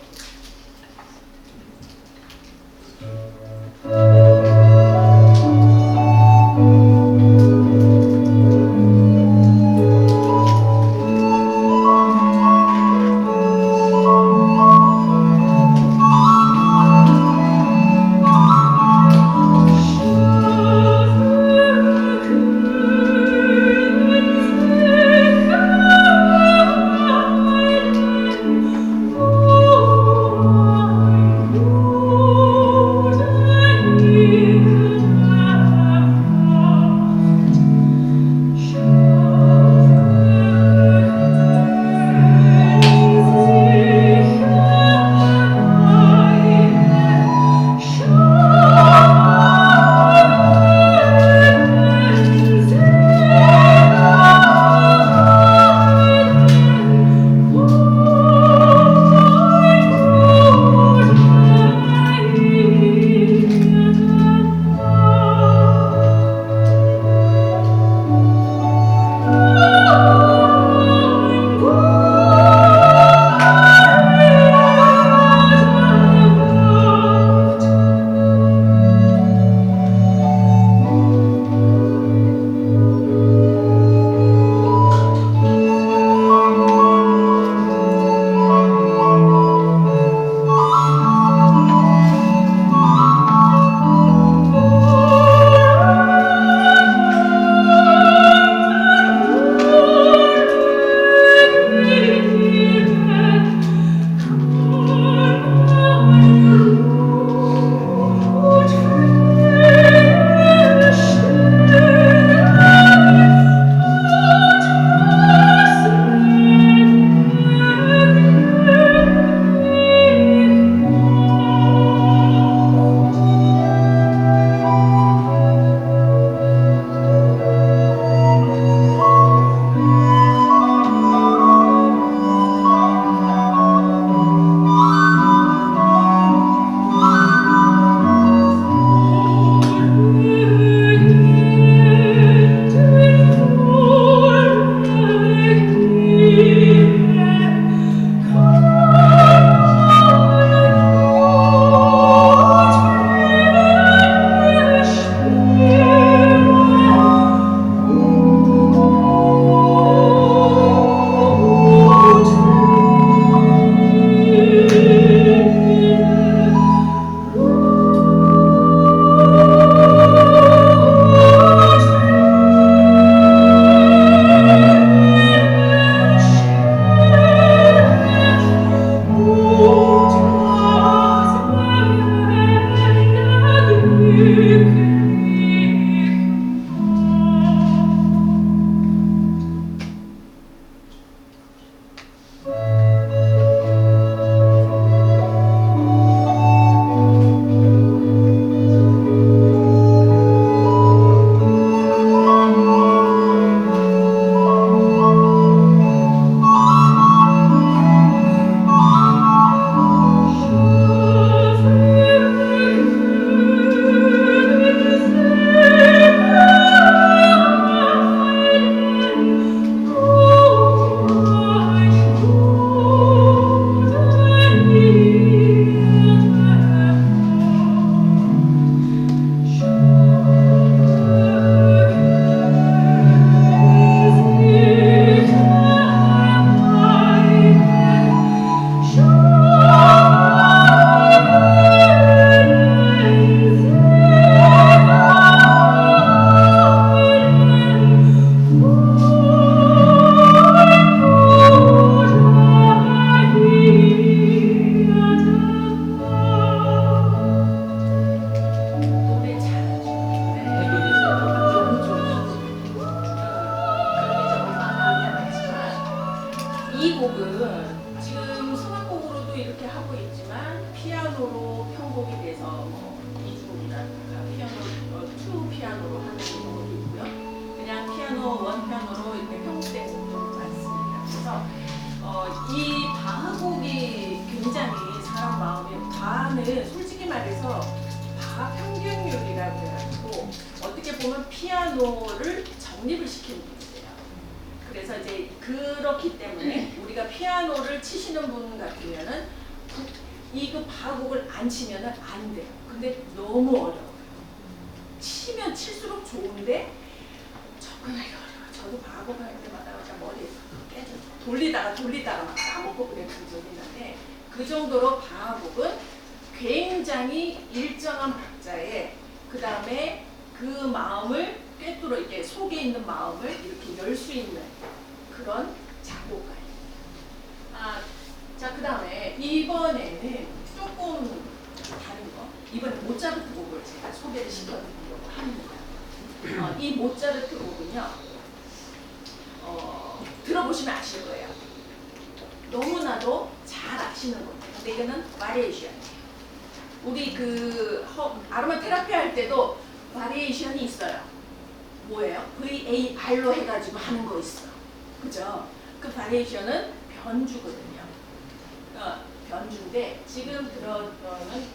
어떻게 보면 피아노를 정립을 시키는 분이세요. 그래서 이제 그렇기 때문에 우리가 피아노를 치시는 분 같으면은 이거 바곡을 안 치면은 안 돼요. 근데 너무 어려워요. 치면 칠수록 좋은데 접근하기 어려워요. 저도 바곡 할 때마다 그냥 머리에 깨져 돌리다가 막 까먹고 그랬던 적이 있는데 그 정도로 바곡은 굉장히 일정한 박자에 그 다음에 그 마음을 꿰뚫어 이렇게 속에 있는 마음을 이렇게 열 수 있는 그런 작곡가입니다. 자, 그 다음에 이번에는 조금 다른 거. 이번에 모차르트 곡을 제가 소개를 시켜드리려고 합니다. 이 모차르트 곡은요, 들어보시면 아실 거예요. 너무나도 잘 아시는 건데, 근데 이거는 바리에이션이에요. 우리 아로마 테라피 할 때도 바리에이션이 있어요. 뭐예요? VAR로 해가지고 하는 거 있어. 그죠? 그 바리에이션은 변주거든요. 변주인데 지금 들어는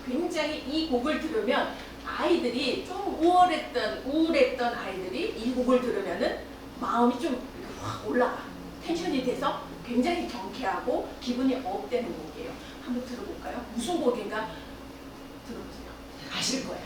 굉장히 이 곡을 들으면 아이들이 좀 우울했던 아이들이 이 곡을 들으면은 마음이 좀 확 올라가. 텐션이 돼서 굉장히 경쾌하고 기분이 업되는 곡이에요. 한번 들어볼까요? 무슨 곡인가? 들어보세요. 아실 거예요.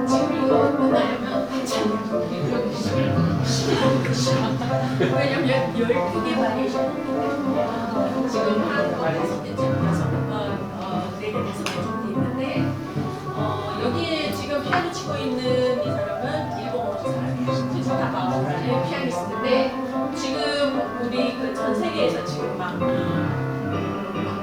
지금 이거 끝나려면 한참 왜냐면 12개 바리에이션이 때문에 지금 한 5개쯤 4개 5개 정도 있는데 여기에 지금 피아노 치고 있는 이 사람은 일본 오는 사람이에요. 스타바오라는 피아니스트인데 지금 우리 그 전 세계에서 지금 막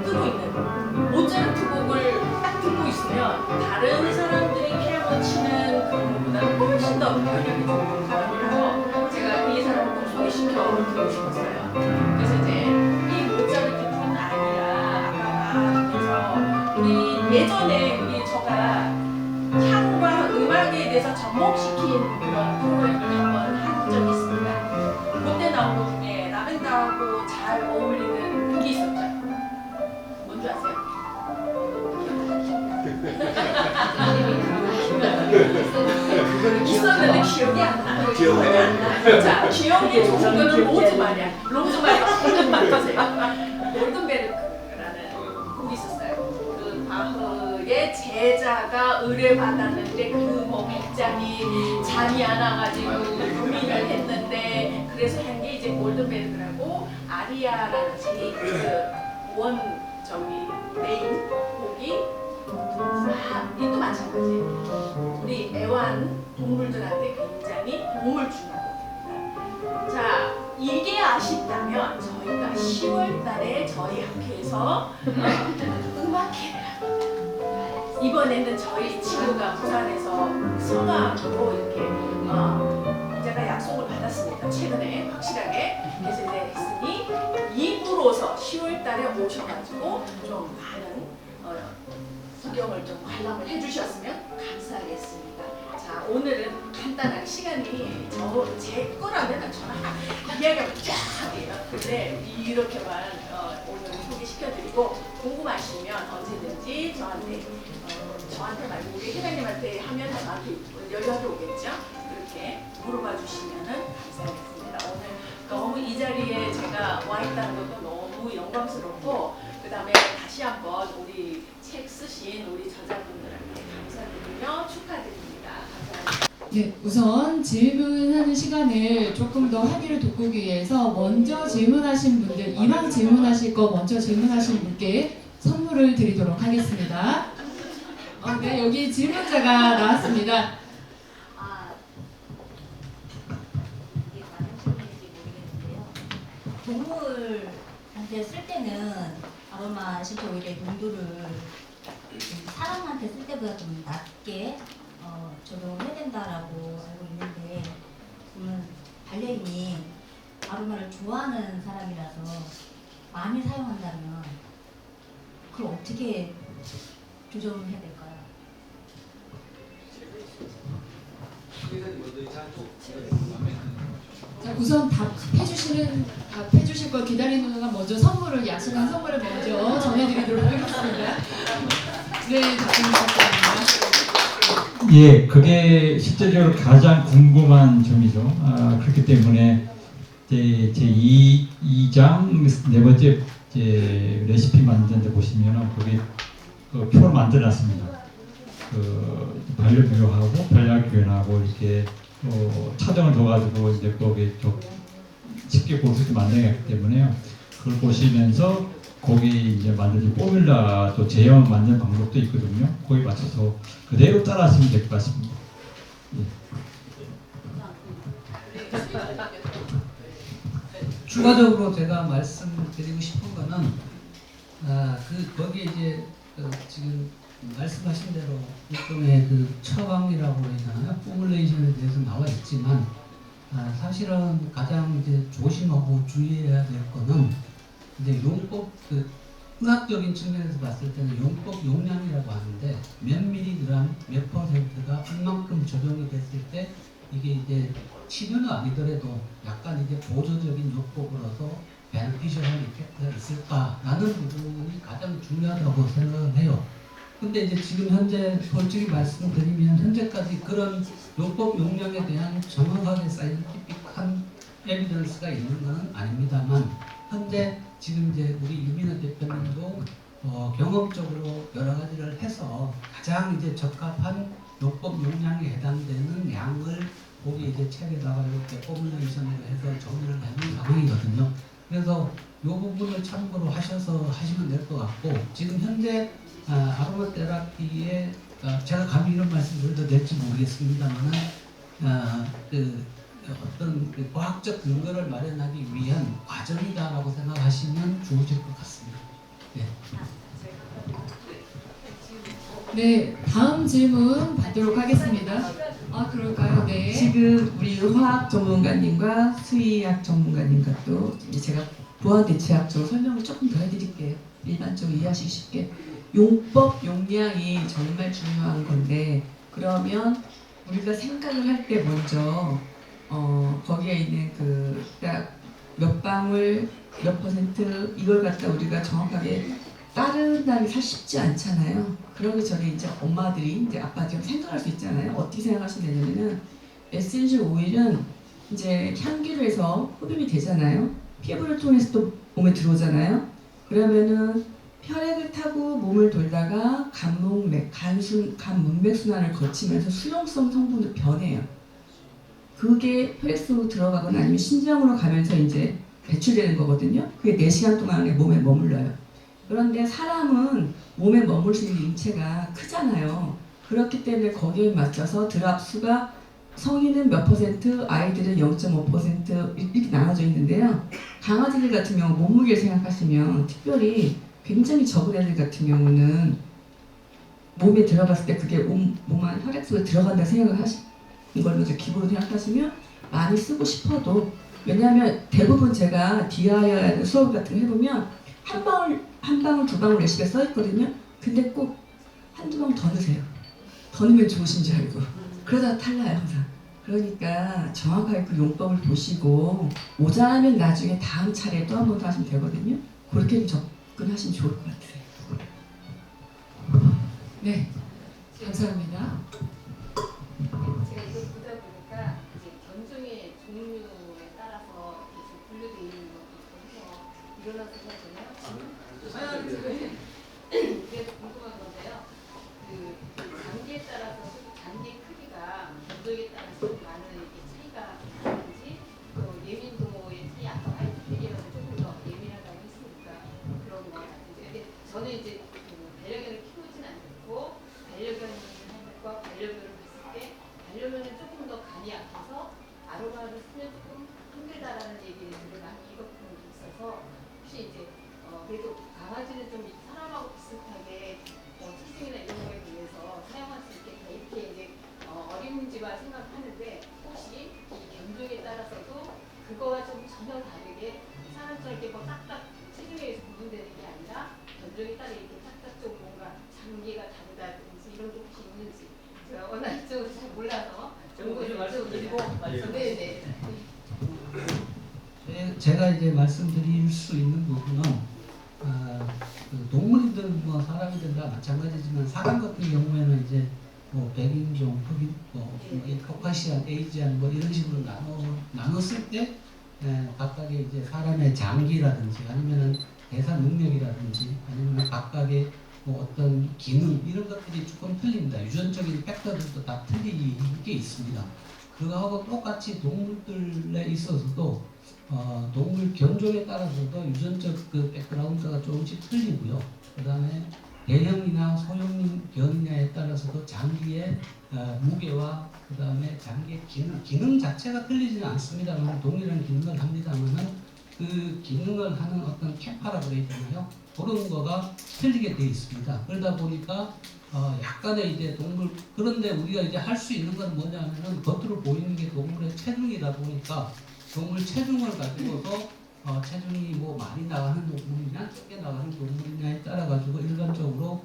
뜨고 있는 모차르트 곡을 딱 듣고 있으면 다른 사람들이 피아노 치는 그런 것보다 훨씬 더 변력이 좋은 사람이라서 제가 이 사람을 꼭 소개시켜 드리고 싶었어요. 그래서 이제 이 모차르트뿐 아니라 아까 말하면서 우리 예전에 우리 저가 향과 음악에 대해서 접목시킨 그런 프로그램을 한번 한 적이 있습니다. 그때 나온 것 중에 라벤더하고 잘 어울리는 곡이 있었죠. 뭔지 아세요? 있었는데 기억이 안 나. 자, 기억이 좋은 거는 로즈마리야. 로즈마리 완전 맡으세요. 골든베르크라는 곡이 있었어요. 그 바흐의 제자가 의뢰받았는데 그 뭐 백장이 잠이 안 와가지고 고민을 했는데 그래서 한 게 이제 골든베르크라고 아리아라는 그원 메인 곡이 이도 마찬가지. 우리 애완 동물들한테 굉장히 도움을 주는 곡입니다. 자, 이게 아쉽다면 저희가 10월달에 저희 학교에서 음악회를 합니다. 이번에는 저희 친구가 부산에서 성악으로 이렇게 제가 약속을 받았습니다. 최근에 확실하게. 그래서 이제 했으니 입으로서 10월달에 오셔가지고 좀 많은 구경을 좀 관람을 해주셨으면 감사하겠습니다. 자, 오늘은 간단하게 시간이 제 거라면 저는 이야기하면 쫙 해요. 근데 이렇게만 오늘 소개시켜드리고 궁금하시면 언제든지 저한테 말고 우리 회장님한테 하면 저한테 연락이 오겠죠? 그렇게 물어봐 주시면 감사하겠습니다. 오늘 너무 이 자리에 제가 와 있다는 것도 너무 영광스럽고 그 다음에 다시 한번 우리 책 쓰신 우리 저자분들한테 감사드리며 축하드립니다. 감사합니다. 네, 우선 질문하는 시간을 조금 더 합의를 돋구기 위해서 먼저 질문하신 분들, 이왕 질문하실 거 먼저 질문하신 분께 선물을 드리도록 하겠습니다. 네, 여기 질문자가 나왔습니다. 이게 맞는 질문인지 모르겠는데요. 동물한테 쓸 때는 아로마 실제 오일의 농도를 사람한테 쓸 때보다 좀 낮게 적용해야 된다라고 알고 있는데, 그러면 반려인이 아로마를 좋아하는 사람이라서 많이 사용한다면 그걸 어떻게 조정을 해야 될까요? 자, 우선 답해주실 걸 기다리는 동안 먼저 선물을, 약속한 선물을 먼저 전해드리도록 하겠습니다. 네, 답변 부탁드립니다. 예, 그게 실제적으로 가장 궁금한 점이죠. 그렇기 때문에 제 2장 네 번째 레시피 만드는 데 보시면은 거기 그 표를 만들어놨습니다. 그 반려묘하고 반려견하고 이렇게 차등을 둬가지고 이제 거기 쉽게 볼 수 있게 만들었기 때문에요. 그걸 보시면서 거기 이제 만드는 포뮬라 또 제형 만드는 방법도 있거든요. 거기 맞춰서 그대로 따라하시면 될 것 같습니다. 예. 추가적으로 제가 말씀드리고 싶은 거는 거기에 이제 지금 말씀하신 대로 일종의 그 처방이라고 해야 되나요? 포뮬레이션에 대해서 나와 있지만 사실은 가장 이제 조심하고 주의해야 될 거는 이제 용법 그 의학적인 측면에서 봤을 때는 용법 용량이라고 하는데 몇 밀리그램 몇 퍼센트가 얼만큼 적용이 됐을 때 이게 이제 치료는 아니더라도 약간 이제 보조적인 요법으로서 베네피셜한 이펙트가 있을까라는 부분이 가장 중요하다고 생각을 해요. 근데 이제 지금 현재 솔직히 말씀드리면 현재까지 그런 요법 용량에 대한 정확하게 사이언티픽한 에비던스가 있는 것은 아닙니다만 현재 지금 이제 우리 유민호 대표님도 경험적으로 여러 가지를 해서 가장 이제 적합한 요법 용량에 해당되는 양을 거기 이제 책에다가 이렇게 포뮬레이션으로 해서 정리를 해놓은 상황이거든요. 그래서 이 부분을 참고로 하셔서 하시면 될 것 같고 지금 현재 아로마 테라피에 제가 감히 이런 말씀을 드려도 될지 모르겠습니다만은 어떤 그 과학적 근거를 마련하기 위한 과정이다라고 생각하시면 좋으실 것 같습니다. 네. 네, 다음 질문 받도록 하겠습니다. 아, 그럴까요? 네. 지금 우리 화학 전문가님과 수의학 전문가님과 또 이제 제가 보안 대체학적으로 설명을 조금 더 해드릴게요. 일반적으로 이해하시기 쉽게. 용법 용량이 정말 중요한 건데 그러면 우리가 생각을 할 때 먼저 거기에 있는 그 딱 몇 방울 몇 퍼센트 이걸 갖다 우리가 정확하게 따른다는 게 사실 쉽지 않잖아요. 그러기 전에 이제 엄마들이 이제 아빠들이 생각할 수 있잖아요. 어떻게 생각하시면 되냐면은 에센셜 오일은 이제 향기로 해서 흡입이 되잖아요. 피부를 통해서 또 몸에 들어오잖아요. 그러면은 혈액을 타고 몸을 돌다가 간문맥 순환을 거치면서 수용성 성분으로 변해요. 그게 혈액 속으로 들어가거나 아니면 신장으로 가면서 이제 배출되는 거거든요. 그게 4시간 동안 안에 몸에 머물러요. 그런데 사람은 몸에 머물 수 있는 인체가 크잖아요. 그렇기 때문에 거기에 맞춰서 드랍수가 성인은 몇 퍼센트, 아이들은 0.5% 이렇게 나눠져 있는데요. 강아지들 같은 경우 몸무게를 생각하시면 특별히 굉장히 적은 애들 같은 경우는 몸에 들어갔을 때 그게 몸 안 혈액 속에 들어간다 생각을 하시는 걸로 이제 기본으로 생각하시면 많이 쓰고 싶어도 왜냐하면 대부분 제가 DIR 수업 같은 거 해보면 한 방울 두 방울 레시피가 써 있거든요. 근데 꼭 한두 방울 더 넣으세요. 더 넣으면 좋으신 줄 알고 그러다 탈라요 항상. 그러니까 정확하게 그 용법을 보시고 모자라면 나중에 다음 차례에 또 한 번 더 하시면 되거든요. 그렇게 접근하시면 좋을 것 같아요. 네, 감사합니다. 제가 이거 보다 보니까 이제 견종의 종류에 따라서 이렇게 좀 분류되어 있는 것도 있어서 일어나서 되나요? 그래서 궁금한 건데요. 그 장기에 따라서 장기 크기가 견종에 따라서 많은 이렇게 차이가 있는지 또 예민 동호의 차이 아까 화이트피리어는 조금 더 예민하다고 했으니까 그런 거 같은데 근데 저는 이제 반려견을 키우진 않고 반려견과 반려견을 봤을 때 반려견은 조금 더 간이 약해서 아로마를 쓰면 조금 힘들다라는 얘기를 많이 읽었던 게 있어서 혹시 이제 그래도 강아지는 좀 사람하고 비슷하게 체중이나 이런 거에 비해서 사용할 수 있게 이렇게 이제 어림짐작 생각하는데 혹시 이 견종에 따라서도 그거와 좀 전혀 다르게 사람처럼 이렇게 뭐 딱딱 체중에 의해서 구분되는 게 아니라 견종에 따라 이렇게 딱딱 좀 뭔가 장기가 다르다든지 이런 게 혹시 있는지 제가 워낙 이쪽을 잘 몰라서 정보 좀 읽고 네네. 제가 이제 말씀드릴 수 있는 부분은 그 동물이든 뭐 사람이든 다 마찬가지지만 사람 같은 경우에는 이제 뭐 백인종, 흑인, 코카시안, 에이지안 뭐 이런 식으로 나눴을 때 각각의 이제 사람의 장기라든지 아니면은 대사 능력이라든지 아니면 각각의 뭐 어떤 기능 이런 것들이 조금 틀립니다. 유전적인 팩터들도 다 틀리게 있습니다. 그거하고 똑같이 동물들에 있어서도 동물 견종에 따라서도 유전적 그 백그라운드가 조금씩 틀리고요. 그 다음에 대형이나 소형견이냐에 따라서도 장기의 무게와 그 다음에 장기의 기능 자체가 틀리지는 않습니다만 동일한 기능을 합니다만은 그 기능을 하는 어떤 캐파라고 해야 되나요? 그런 거가 틀리게 되어 있습니다. 그러다 보니까 약간의 이제 동물 그런데 우리가 이제 할 수 있는 건 뭐냐면은 겉으로 보이는 게 동물의 체중이다 보니까 동물 체중을 가지고서 체중이 뭐 많이 나가는 동물이냐 적게 나가는 동물이냐에 따라 가지고 일반적으로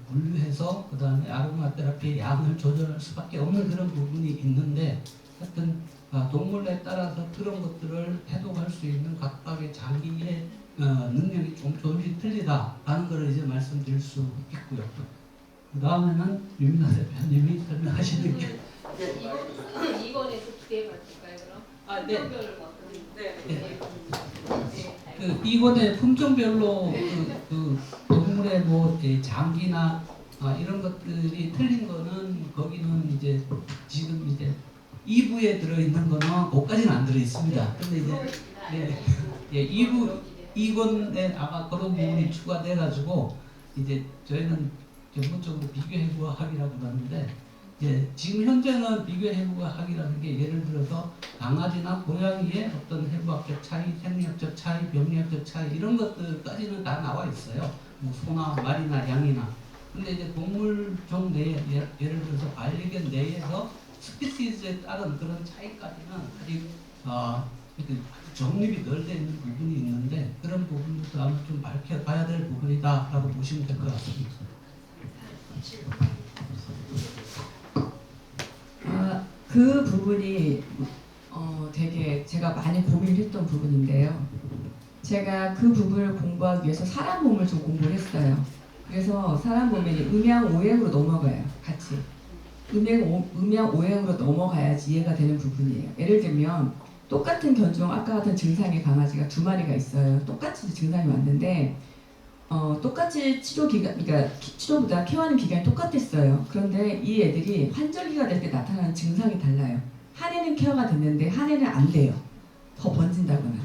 분류해서 그 다음에 아로마 테라피의 양을 조절할 수밖에 없는 그런 부분이 있는데 하여튼 동물에 따라서 그런 것들을 해독할 수 있는 각각의 장기의 능력이 좀 조금씩 틀리다라는 걸 이제 말씀드릴 수 있고요. 그 다음에는 유민아 대표님이 설명하시는 게 이번에서 기대해 볼까요 그럼? 네. 품종별로 그 이번에 품종별로 그 동물의 뭐 장기나 이런 것들이 틀린 거는 거기는 이제 지금 이제 2부에 들어있는 거는 그것까지는 안 들어있습니다. 근데 이제 2권에 아마 그런 부분이 추가돼 가지고 이제 저희는 전문적으로 비교해부학이라고 하는데 지금 현재는 비교해부학이라는 게 예를 들어서 강아지나 고양이의 어떤 해부학적 차이, 생리학적 차이, 병리학적 차이 이런 것들까지는 다 나와 있어요. 뭐 소나 말이나 양이나. 근데 이제 동물종 내에 예를 들어서 반려견 내에서 스피시즈에 따른 그런 차이까지는 아직 정립이 덜 돼 있는 부분이 있는데 그런 부분도 아마 좀 밝혀봐야 될 부분이다라고 보시면 될 것 같습니다. 그 부분이 되게 제가 많이 고민했던 부분인데요. 제가 그 부분을 공부하기 위해서 사람 몸을 좀 공부를 했어요. 그래서 사람 몸에 음양 오행으로 넘어가요. 같이. 음양 오행으로 넘어가야지 이해가 되는 부분이에요. 예를 들면 똑같은 견종, 아까 같은 증상의 강아지가 2마리가 있어요. 똑같이 증상이 왔는데 똑같이 치료 기간, 그러니까 치료보다 케어하는 기간이 똑같았어요. 그런데 이 애들이 환절기가 될 때 나타나는 증상이 달라요. 한 애는 케어가 됐는데 한 애는 안 돼요. 더 번진다거나.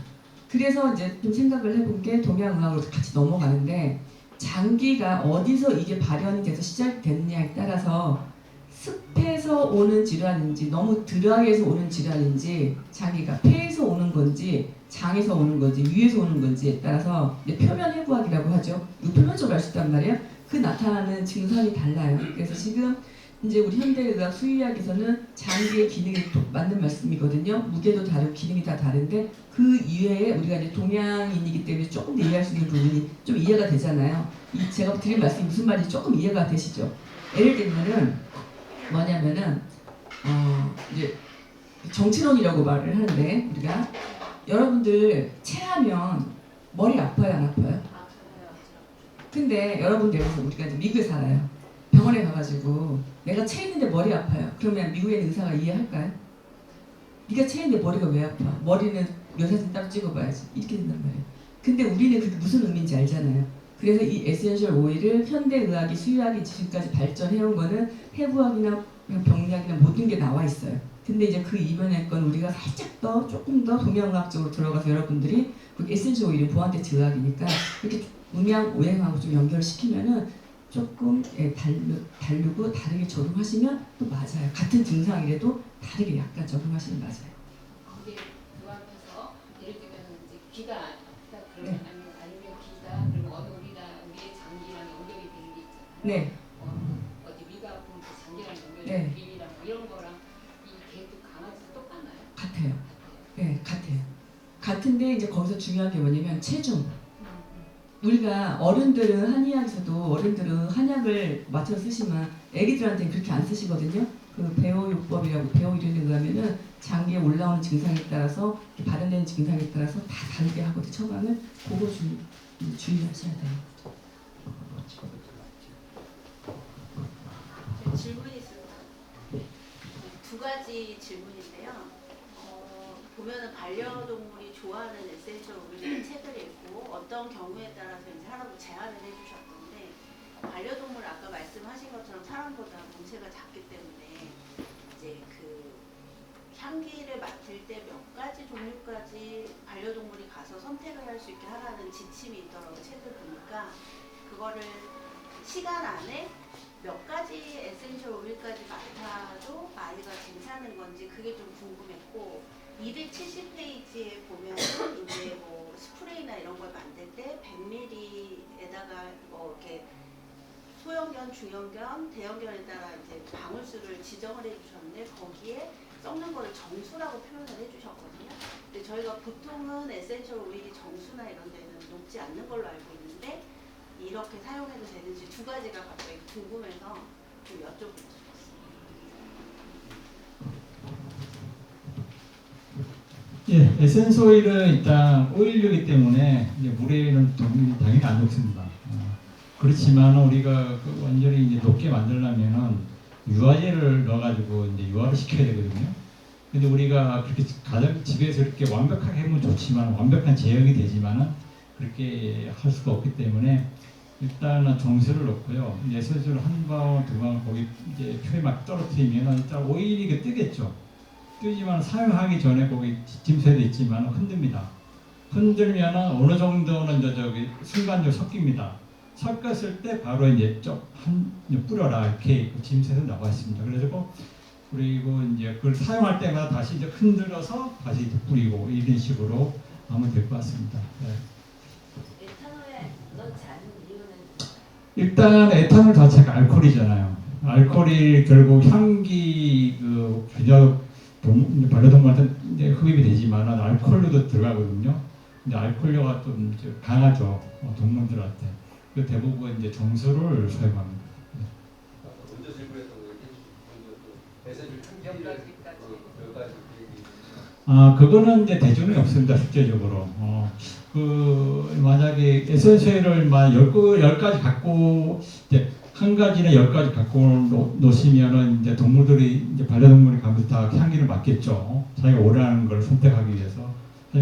그래서 이제 좀 생각을 해본 게 동양의학으로 같이 넘어가는데 장기가 어디서 이게 발현이 돼서 시작됐느냐에 따라서 습해서 오는 질환인지 너무 드라이해서 오는 질환인지 장기가 폐에서 오는 건지 장에서 오는 건지 위에서 오는 건지에 따라서 표면 해부학이라고 하죠. 이거 표면적으로 알 수 있단 말이에요. 그 나타나는 증상이 달라요. 그래서 지금 이제 우리 현대의학 수의학에서는 장기의 기능이 맞는 말씀이거든요. 무게도 다르고 기능이 다 다른데 그 이외에 우리가 이제 동양인이기 때문에 조금 더 이해할 수 있는 부분이 좀 이해가 되잖아요. 제가 드린 말씀이 무슨 말인지 조금 이해가 되시죠? 예를 들면은 뭐냐면은 이제 정치론이라고 말을 하는데 우리가 여러분들 체하면 머리 아파요 안 아파요? 근데 여러분들 여기서 우리가 이제 미국에 살아요. 병원에 가가지고 내가 체했는데 머리 아파요. 그러면 미국에 있는 의사가 이해할까요? 네가 체했는데 머리가 왜 아파? 머리는 묘사진 따로 찍어봐야지. 이렇게 된단 말이에요. 근데 우리는 그게 무슨 의미인지 알잖아요. 그래서 이 에센셜 오일을 현대의학이 수의학이 지금까지 발전해온 거는 해부학이나 병리학이나 모든 게 나와 있어요. 근데 이제 그 이면의 건 우리가 살짝 더 조금 더 동양의학적으로 들어가서 여러분들이 그 에센셜 오일이 보안대체 의학이니까 이렇게 음양 오행하고 좀 연결시키면은 조금 다르고 다르게 적용하시면 또 맞아요. 같은 증상이라도 다르게 약간 적용하시면 맞아요. 근데 그 앞에서 예를 들면 이제 귀가 아프다 그러면 아니면 귀다 그러면 우리의 장기랑 연결이 되는 게 있잖아요. 네. 어디 위가 아프면 그 장기랑 연결이 네. 비위랑 뭐 이런 거랑 이 개도 강아지도 똑같나요? 같아요. 네, 같아요. 같은데 이제 거기서 중요한 게 뭐냐면 체중. 우리가 어른들은 한의학에서도 어른들은 한약을 맞춰서 쓰시면 애기들한테는 그렇게 안 쓰시거든요. 그 배호요법이라고 배호 이론에 의하면은 장기에 올라오는 증상에 따라서 발현되는 증상에 따라서 다 다르게 하거든요. 처방을 그거 주의하셔야 돼요. 질문이 있습니다. 2가지 질문인데요. 보면은 반려동물이 좋아하는 에센셜 오일의 책을 읽고 어떤 경우에 따라서 이제 하라고 제안을 해주셨던데 반려동물 아까 말씀하신 것처럼 사람보다 몸체가 작기 때문에 이제 그 향기를 맡을 때 몇 가지 종류까지 반려동물이 가서 선택을 할 수 있게 하라는 지침이 있더라고요. 책을 보니까 그거를 시간 안에 몇 가지 에센셜 오일까지 맡아도 아이가 괜찮은 건지 그게 좀 궁금했고 270페이지에 보면은 이제 뭐 스프레이나 이런 걸 만들 때 100ml에다가 뭐 이렇게 소형견, 중형견, 대형견에 따라 이제 방울수를 지정을 해주셨는데 거기에 썩는 거를 정수라고 표현을 해주셨거든요. 근데 저희가 보통은 에센셜 오일이 정수나 이런 데는 녹지 않는 걸로 알고 있는데 이렇게 사용해도 되는지 두 가지가 갑자기 궁금해서 좀 여쭤보고 싶었어요. 예, 에센스 오일은 일단 오일류이기 때문에 이제 물에는 당연히 안 녹습니다. 그렇지만 우리가 그 완전히 이제 녹게 만들려면은 유화제를 넣어가지고 이제 유화를 시켜야 되거든요. 근데 우리가 그렇게 가장 집에서 이렇게 완벽하게 하면 좋지만 완벽한 제형이 되지만은 그렇게 할 수가 없기 때문에 일단은 정수를 넣고요. 이제 에센스를 한 방울 두 방울 거기 이제 표에 막 떨어뜨리면은 일단 오일이 그 뜨겠죠. 뜨지만 사용하기 전에 거기 짐새도 있지만 흔듭니다. 흔들면은 어느 정도는 저기 순간적으로 섞입니다. 섞었을 때 바로 이제 한 뿌려라 이렇게 짐새도 나와 있습니다. 그래서 그리고 이제 그걸 사용할 때마다 다시 이제 흔들어서 다시 이제 뿌리고 이런 식으로 하면 될 것 같습니다. 네. 에탄올에 넣지 않는 이유는? 일단 에탄올 자체가 알코올이잖아요. 알코올이 결국 향기 그 반려동물한테 이제 흡입이 되지만 알코올로도 들어가거든요. 근데 알코올료가 좀 이제 강하죠. 동물들한테. 그 대부분 이제 정수를 사용합니다. 먼저 질문했던 거 에센셜 몇 가지 그거는 이제 대중이 없습니다. 실제적으로. 그 만약에 에센셜을 만 10가지 갖고 이제 한 가지나 10가지 갖고 놓으시면은 이제 동물들이 이제 반려동물이 가면서 다 향기를 맡겠죠. 자기가 원하는 걸 선택하기 위해서.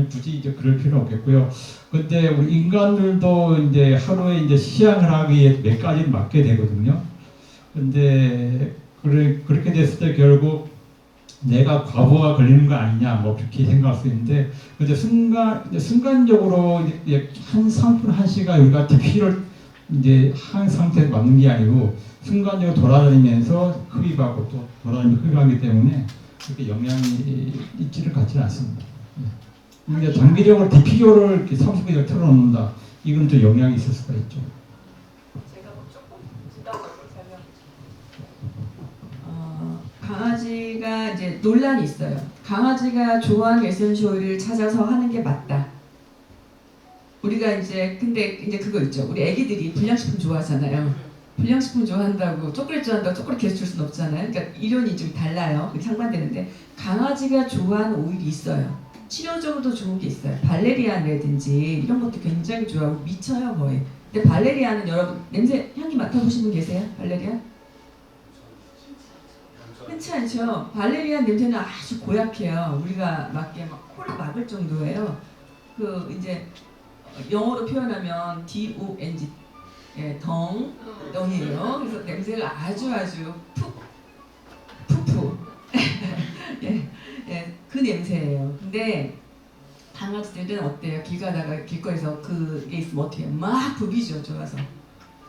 굳이 이제 그럴 필요는 없겠고요. 근데 우리 인간들도 이제 하루에 이제 시향을 하기 위해 몇 가지를 맡게 되거든요. 근데 그렇게 됐을 때 결국 내가 과부하 걸리는 거 아니냐 뭐 그렇게 생각할 수 있는데 근데 순간적으로 이제 한 3분 1시간 우리가 TP를 이제 한 상태에 맞는 게 아니고 순간적으로 돌아다니면서 흡입하고 또 돌아다니면서 흡입하기 때문에 그렇게 영향이 있지를 같지는 않습니다. 근데 단기적으로 DPO를 이렇게 30분을 틀어놓는다. 이건 좀 영향이 있을 수가 있죠. 제가 조금 부담으로 설명. 강아지가 이제 논란이 있어요. 강아지가 좋아하는 에센셜 오일을 찾아서 하는 게 맞다. 우리가 이제 근데 이제 그거 있죠. 우리 애기들이 불량식품 좋아하잖아요. 불량식품 좋아한다고 초콜릿 좋아한다고 초콜릿 계속 줄 수는 없잖아요. 그러니까 이론이 좀 달라요. 상반되는데 강아지가 좋아하는 오일이 있어요. 치료적으로도 좋은 게 있어요. 발레리안이라든지 이런 것도 굉장히 좋아하고 미쳐요 거의. 근데 발레리안은 여러분 냄새 향기 맡아보신 분 계세요? 발레리안? 흔치 않죠. 발레리안 냄새는 아주 고약해요. 우리가 맡기에 막 코를 막을 정도예요. 그 이제 영어로 표현하면 DONG 덩이에요. 그래서 냄새가 아주 푸푸 그 냄새예요. 근데 강아지들은 어때요? 길 가다가 길거리에서 그게 있으면 어떻게 해요? 막 부비죠. 좋아서.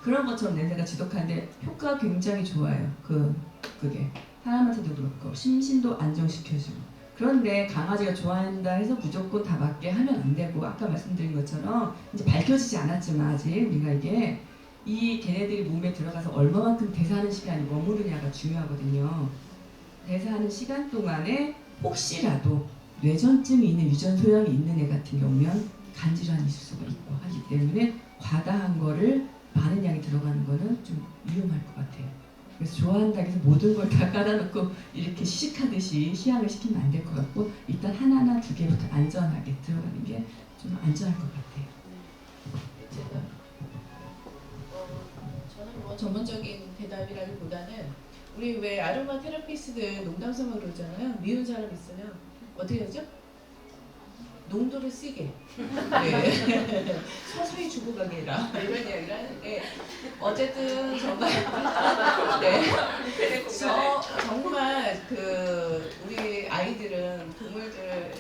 그런 것처럼 냄새가 지독한데 효과가 굉장히 좋아요. 그게 사람한테도 그렇고 심신도 안정시켜주고. 그런데 강아지가 좋아한다 해서 무조건 다 맞게 하면 안 되고 아까 말씀드린 것처럼 이제 밝혀지지 않았지만 아직 우리가 이게 이 걔네들이 몸에 들어가서 얼마만큼 대사하는 시간이 머무르냐가 중요하거든요. 대사하는 시간 동안에 혹시라도 뇌전증이 있는 유전 소양이 있는 애 같은 경우면 간질환이 있을 수가 있고 하기 때문에 과다한 거를 많은 양이 들어가는 거는 좀 위험할 것 같아요. 그래서 좋아한다 해서 모든 걸 다 깔아놓고 이렇게 시식하듯이 시향을 시키면 안 될 것 같고 일단 하나나 두 개부터 안전하게 들어가는 게 좀 안전할 것 같아요. 저는 뭐 전문적인 대답이라기보다는 우리 왜 아로마 테라피스트들 농담삼아 그러잖아요. 미운 사람 있으면 어떻게 하죠? 농도를 세게 네. 서서히 죽어가게 해라 이런 이야기를 하는데 어쨌든 정말 네. 정말 그 우리 아이들은 동물들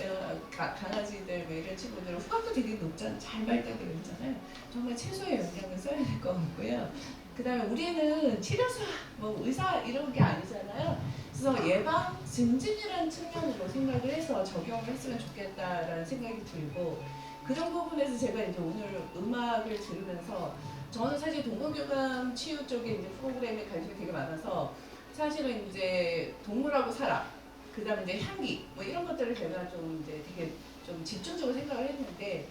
강아지들 뭐 이런 친구들은 후각도 되게 높잖아요. 잘 발달되어 있잖아요. 정말 최소의 영향을 써야 될 것 같고요. 그 다음에 우리는 치료사, 뭐 의사 이런 게 아니잖아요. 그래서 예방, 증진이라는 측면으로 생각을 해서 적용을 했으면 좋겠다라는 생각이 들고 그런 부분에서 제가 이제 오늘 음악을 들으면서 저는 사실 동물교감 치유 쪽에 이제 프로그램에 관심이 되게 많아서 사실은 이제 동물하고 살아, 그다음에 이제 향기 뭐 이런 것들을 제가 좀 이제 되게 좀 집중적으로 생각을 했는데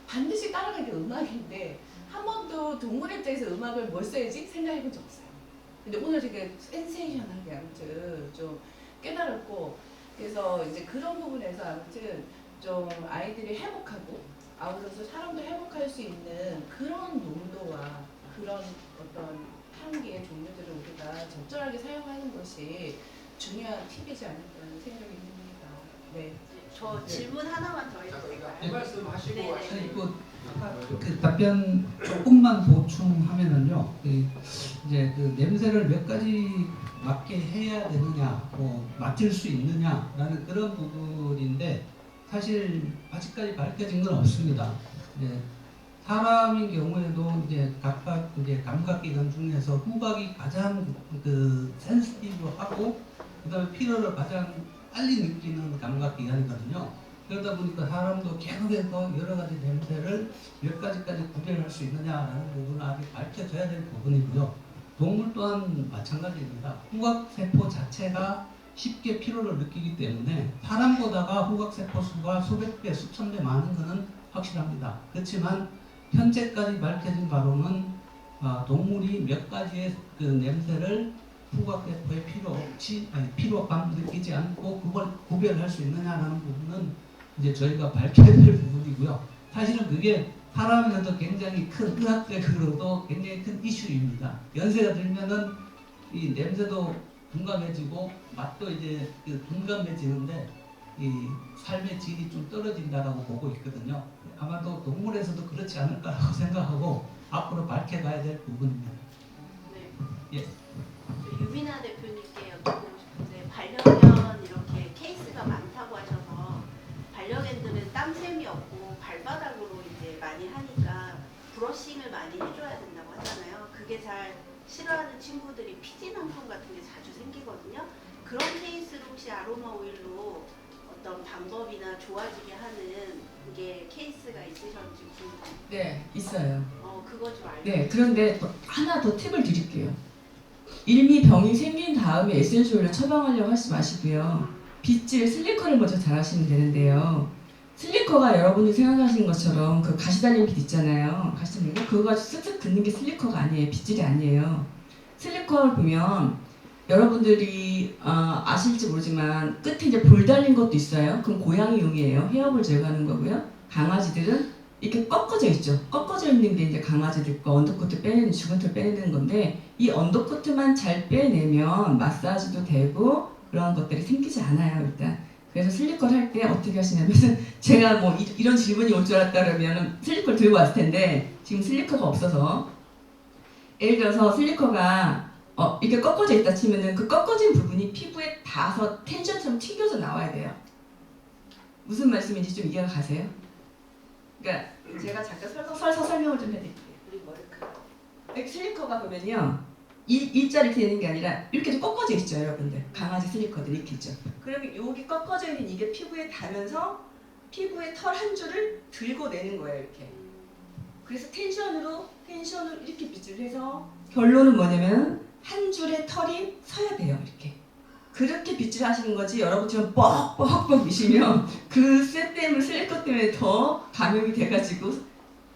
반드시 따라가는 게 음악인데 한 번도 동물 입장에서 음악을 뭘 써야지 생각해본 적 없어요. 근데 오늘 되게 센세이션하게 아무튼 좀 깨달았고 그래서 이제 그런 부분에서 아무튼 좀 아이들이 회복하고 아울러서 사람도 회복할 수 있는 그런 농도와 그런 어떤 향기의 종류들을 우리가 적절하게 사용하는 것이 중요한 팁이지 않을까 생각이 듭니다. 네. 저 질문 하나만 더 해도 될까요? 한 말씀 하시고 네네. 아니, 그 답변 조금만 보충하면은요, 이제 그 냄새를 몇 가지 맡게 해야 되느냐, 뭐 맡을 수 있느냐라는 그런 부분인데 사실 아직까지 밝혀진 건 없습니다. 이제 사람인 경우에도 이제 각각 이제 감각기관 중에서 후각이 가장 그 센시티브하고 그다음에 피로를 가장 빨리 느끼는 감각기관이거든요. 그러다 보니까 사람도 계속해서 여러 가지 냄새를 몇 가지까지 구별할 수 있느냐라는 부분은 아직 밝혀져야 될 부분이고요. 동물 또한 마찬가지입니다. 후각세포 자체가 쉽게 피로를 느끼기 때문에 사람보다가 후각세포 수가 수백 배, 수천 배 많은 것은 확실합니다. 그렇지만 현재까지 밝혀진 바로는 동물이 몇 가지의 그 냄새를 후각세포의 피로감 느끼지 않고 그걸 구별할 수 있느냐라는 부분은 이제 저희가 밝혀야 될 부분이고요. 사실은 그게 사람에서도 굉장히 큰 의학적으로도 굉장히 큰 이슈입니다. 연세가 들면은 이 냄새도 둔감해지고 맛도 이제 그 둔감해지는데 이 삶의 질이 좀 떨어진다라고 보고 있거든요. 아마도 동물에서도 그렇지 않을까라고 생각하고 앞으로 밝혀가야 될 부분입니다. 네. 예. 유민아 대표님께 여쭤보고 싶은데 반려견 이렇게 케이스가 많다고 하셔서 반려견들은 땀샘이 없고 발바닥으로 이제 많이 하니까 브러싱을 많이 해줘야 된다고 하잖아요. 그게 잘 싫어하는 친구들이 피지낭성 같은 게 자주 생기거든요. 그런 케이스로 혹시 아로마 오일로 어떤 방법이나 좋아지게 하는 게 케이스가 있으셨는지 궁금해요. 네, 있어요. 그거 좀 알려주세요. 네, 그런데 하나 더 팁을 드릴게요. 이미 병이 생긴 다음에 에센셜 오일을 처방하려고 하지 마시고요. 빗질 슬리커를 먼저 잘 하시면 되는데요. 슬리커가 여러분이 생각하시는 것처럼 그 가시 달린 빗 있잖아요. 가시 달린 거 그거 가지고 쓱쓱 긋는 게 슬리커가 아니에요. 빗질이 아니에요. 슬리커를 보면 여러분들이 아실지 모르지만 끝에 이제 볼 달린 것도 있어요. 그건 고양이용이에요. 헤어볼 제거하는 거고요. 강아지들은 이렇게 꺾어져 있죠. 꺾어져 있는 게 이제 강아지들 거 언더코트 빼내는 죽은 털 빼내는 건데 이 언더코트만 잘 빼내면 마사지도 되고 그런 것들이 생기지 않아요. 일단 그래서 슬리커를 할 때 어떻게 하시냐면 제가 뭐 이런 질문이 올 줄 알았다 그러면 슬리커를 들고 왔을 텐데 지금 슬리커가 없어서 예를 들어서 슬리커가 이렇게 꺾어져 있다 치면은 그 꺾어진 부분이 피부에 닿아서 텐션처럼 튕겨져 나와야 돼요. 무슨 말씀인지 좀 이해가 가세요? 그러니까 제가 잠깐 설서 설명을 좀 해드릴게요. 우리 머리카락. 슬리커가 보면요. 일자 이렇게 되는 게 아니라 이렇게 꺾어져 있죠, 여러분들. 강아지 슬리커들 이렇게 있죠. 그러면 여기 꺾어져 있는 이게 피부에 닿으면서 피부의 털 한 줄을 들고 내는 거예요, 이렇게. 그래서 텐션으로 이렇게 빗질을 해서 결론은 뭐냐면 한 줄의 털이 서야 돼요, 이렇게. 그렇게 빗질 하시는 거지 여러분처럼 뻑뻑뻑 미시면 그 쇠 때문에 슬리커 때문에 더 감염이 돼가지고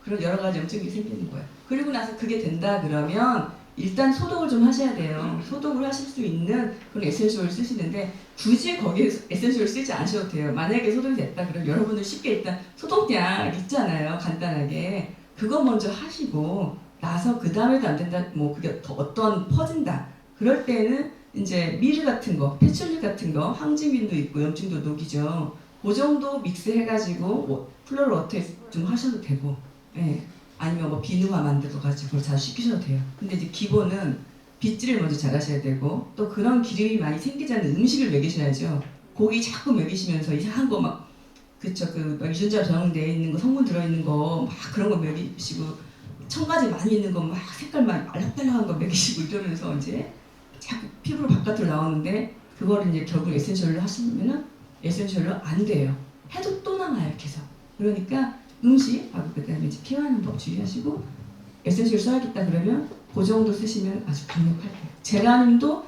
그런 여러 가지 염증이 생기는 거예요. 그리고 나서 그게 된다 그러면 일단 소독을 좀 하셔야 돼요. 소독을 하실 수 있는 그런 에센셜 오일 쓰시는데 굳이 거기에 에센셜 오일 쓰지 않으셔도 돼요. 만약에 소독이 됐다 그러면 여러분들 쉽게 일단 소독약 있잖아요. 간단하게 그거 먼저 하시고 나서 그 다음에도 안 된다 뭐 그게 더 어떤 퍼진다 그럴 때는 이제 미르 같은 거, 패츄리 같은 거, 항진균도 있고 염증도 녹이죠. 그 정도 믹스해가지고 뭐 플로럴 워터에 좀 하셔도 되고, 예. 아니면 뭐 비누화 만들어가지고 잘 식히셔도 돼요. 근데 이제 기본은 빗질을 먼저 잘 하셔야 되고 또 그런 기름이 많이 생기지 않는 음식을 먹이셔야죠. 고기 자꾸 먹이시면서 이상한 거 막 그쵸 그 유전자 변형되어 있는 거 성분 들어있는 거 막 그런 거 먹이시고 첨가제 많이 있는 거 막 색깔만 알락달락한 거 먹이시고 이러면서 이제 자꾸 피부로 바깥으로 나오는데 그거를 이제 결국 에센셜로 하시면은 에센셜로 안 돼요. 해도 또 남아요. 계속. 그러니까 음식하고 그다음에 이제 케어하는 법 주의하시고 에센셜 써야겠다 그러면 그 정도 쓰시면 아주 강력할 거예요. 제라늄도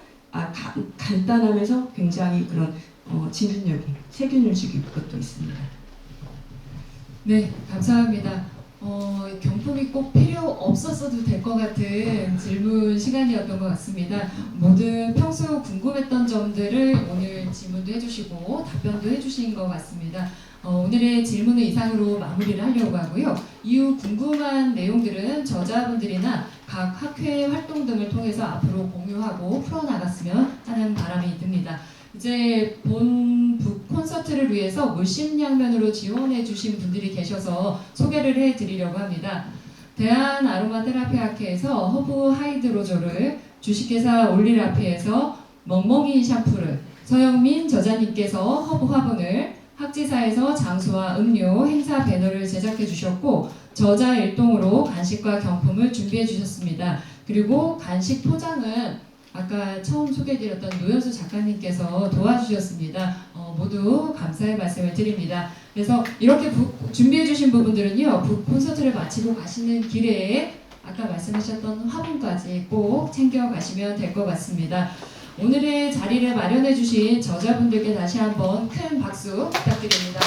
간단하면서 굉장히 그런 진균력이 세균을 죽이는 것도 있습니다. 네, 감사합니다. 경품이 꼭 필요 없었어도 될 것 같은 질문 시간이었던 것 같습니다. 모든 평소 궁금했던 점들을 오늘 질문도 해주시고 답변도 해주신 것 같습니다. 오늘의 질문은 이상으로 마무리를 하려고 하고요. 이후 궁금한 내용들은 저자분들이나 각 학회 활동 등을 통해서 앞으로 공유하고 풀어나갔으면 하는 바람이 듭니다. 이제 본 북 콘서트를 위해서 물심양면으로 지원해 주신 분들이 계셔서 소개를 해드리려고 합니다. 대한아로마테라피학회에서 허브 하이드로조를, 주식회사 올리라피에서 멍멍이 샴푸를, 서영민 저자님께서 허브 화분을, 학지사에서 장수와 음료, 행사 배너를 제작해 주셨고 저자 일동으로 간식과 경품을 준비해 주셨습니다. 그리고 간식 포장은 아까 처음 소개해드렸던 노현수 작가님께서 도와주셨습니다. 모두 감사의 말씀을 드립니다. 그래서 이렇게 준비해주신 부분들은요, 북 콘서트를 마치고 가시는 길에 아까 말씀하셨던 화분까지 꼭 챙겨가시면 될 것 같습니다. 오늘의 자리를 마련해주신 저자분들께 다시 한번 큰 박수 부탁드립니다.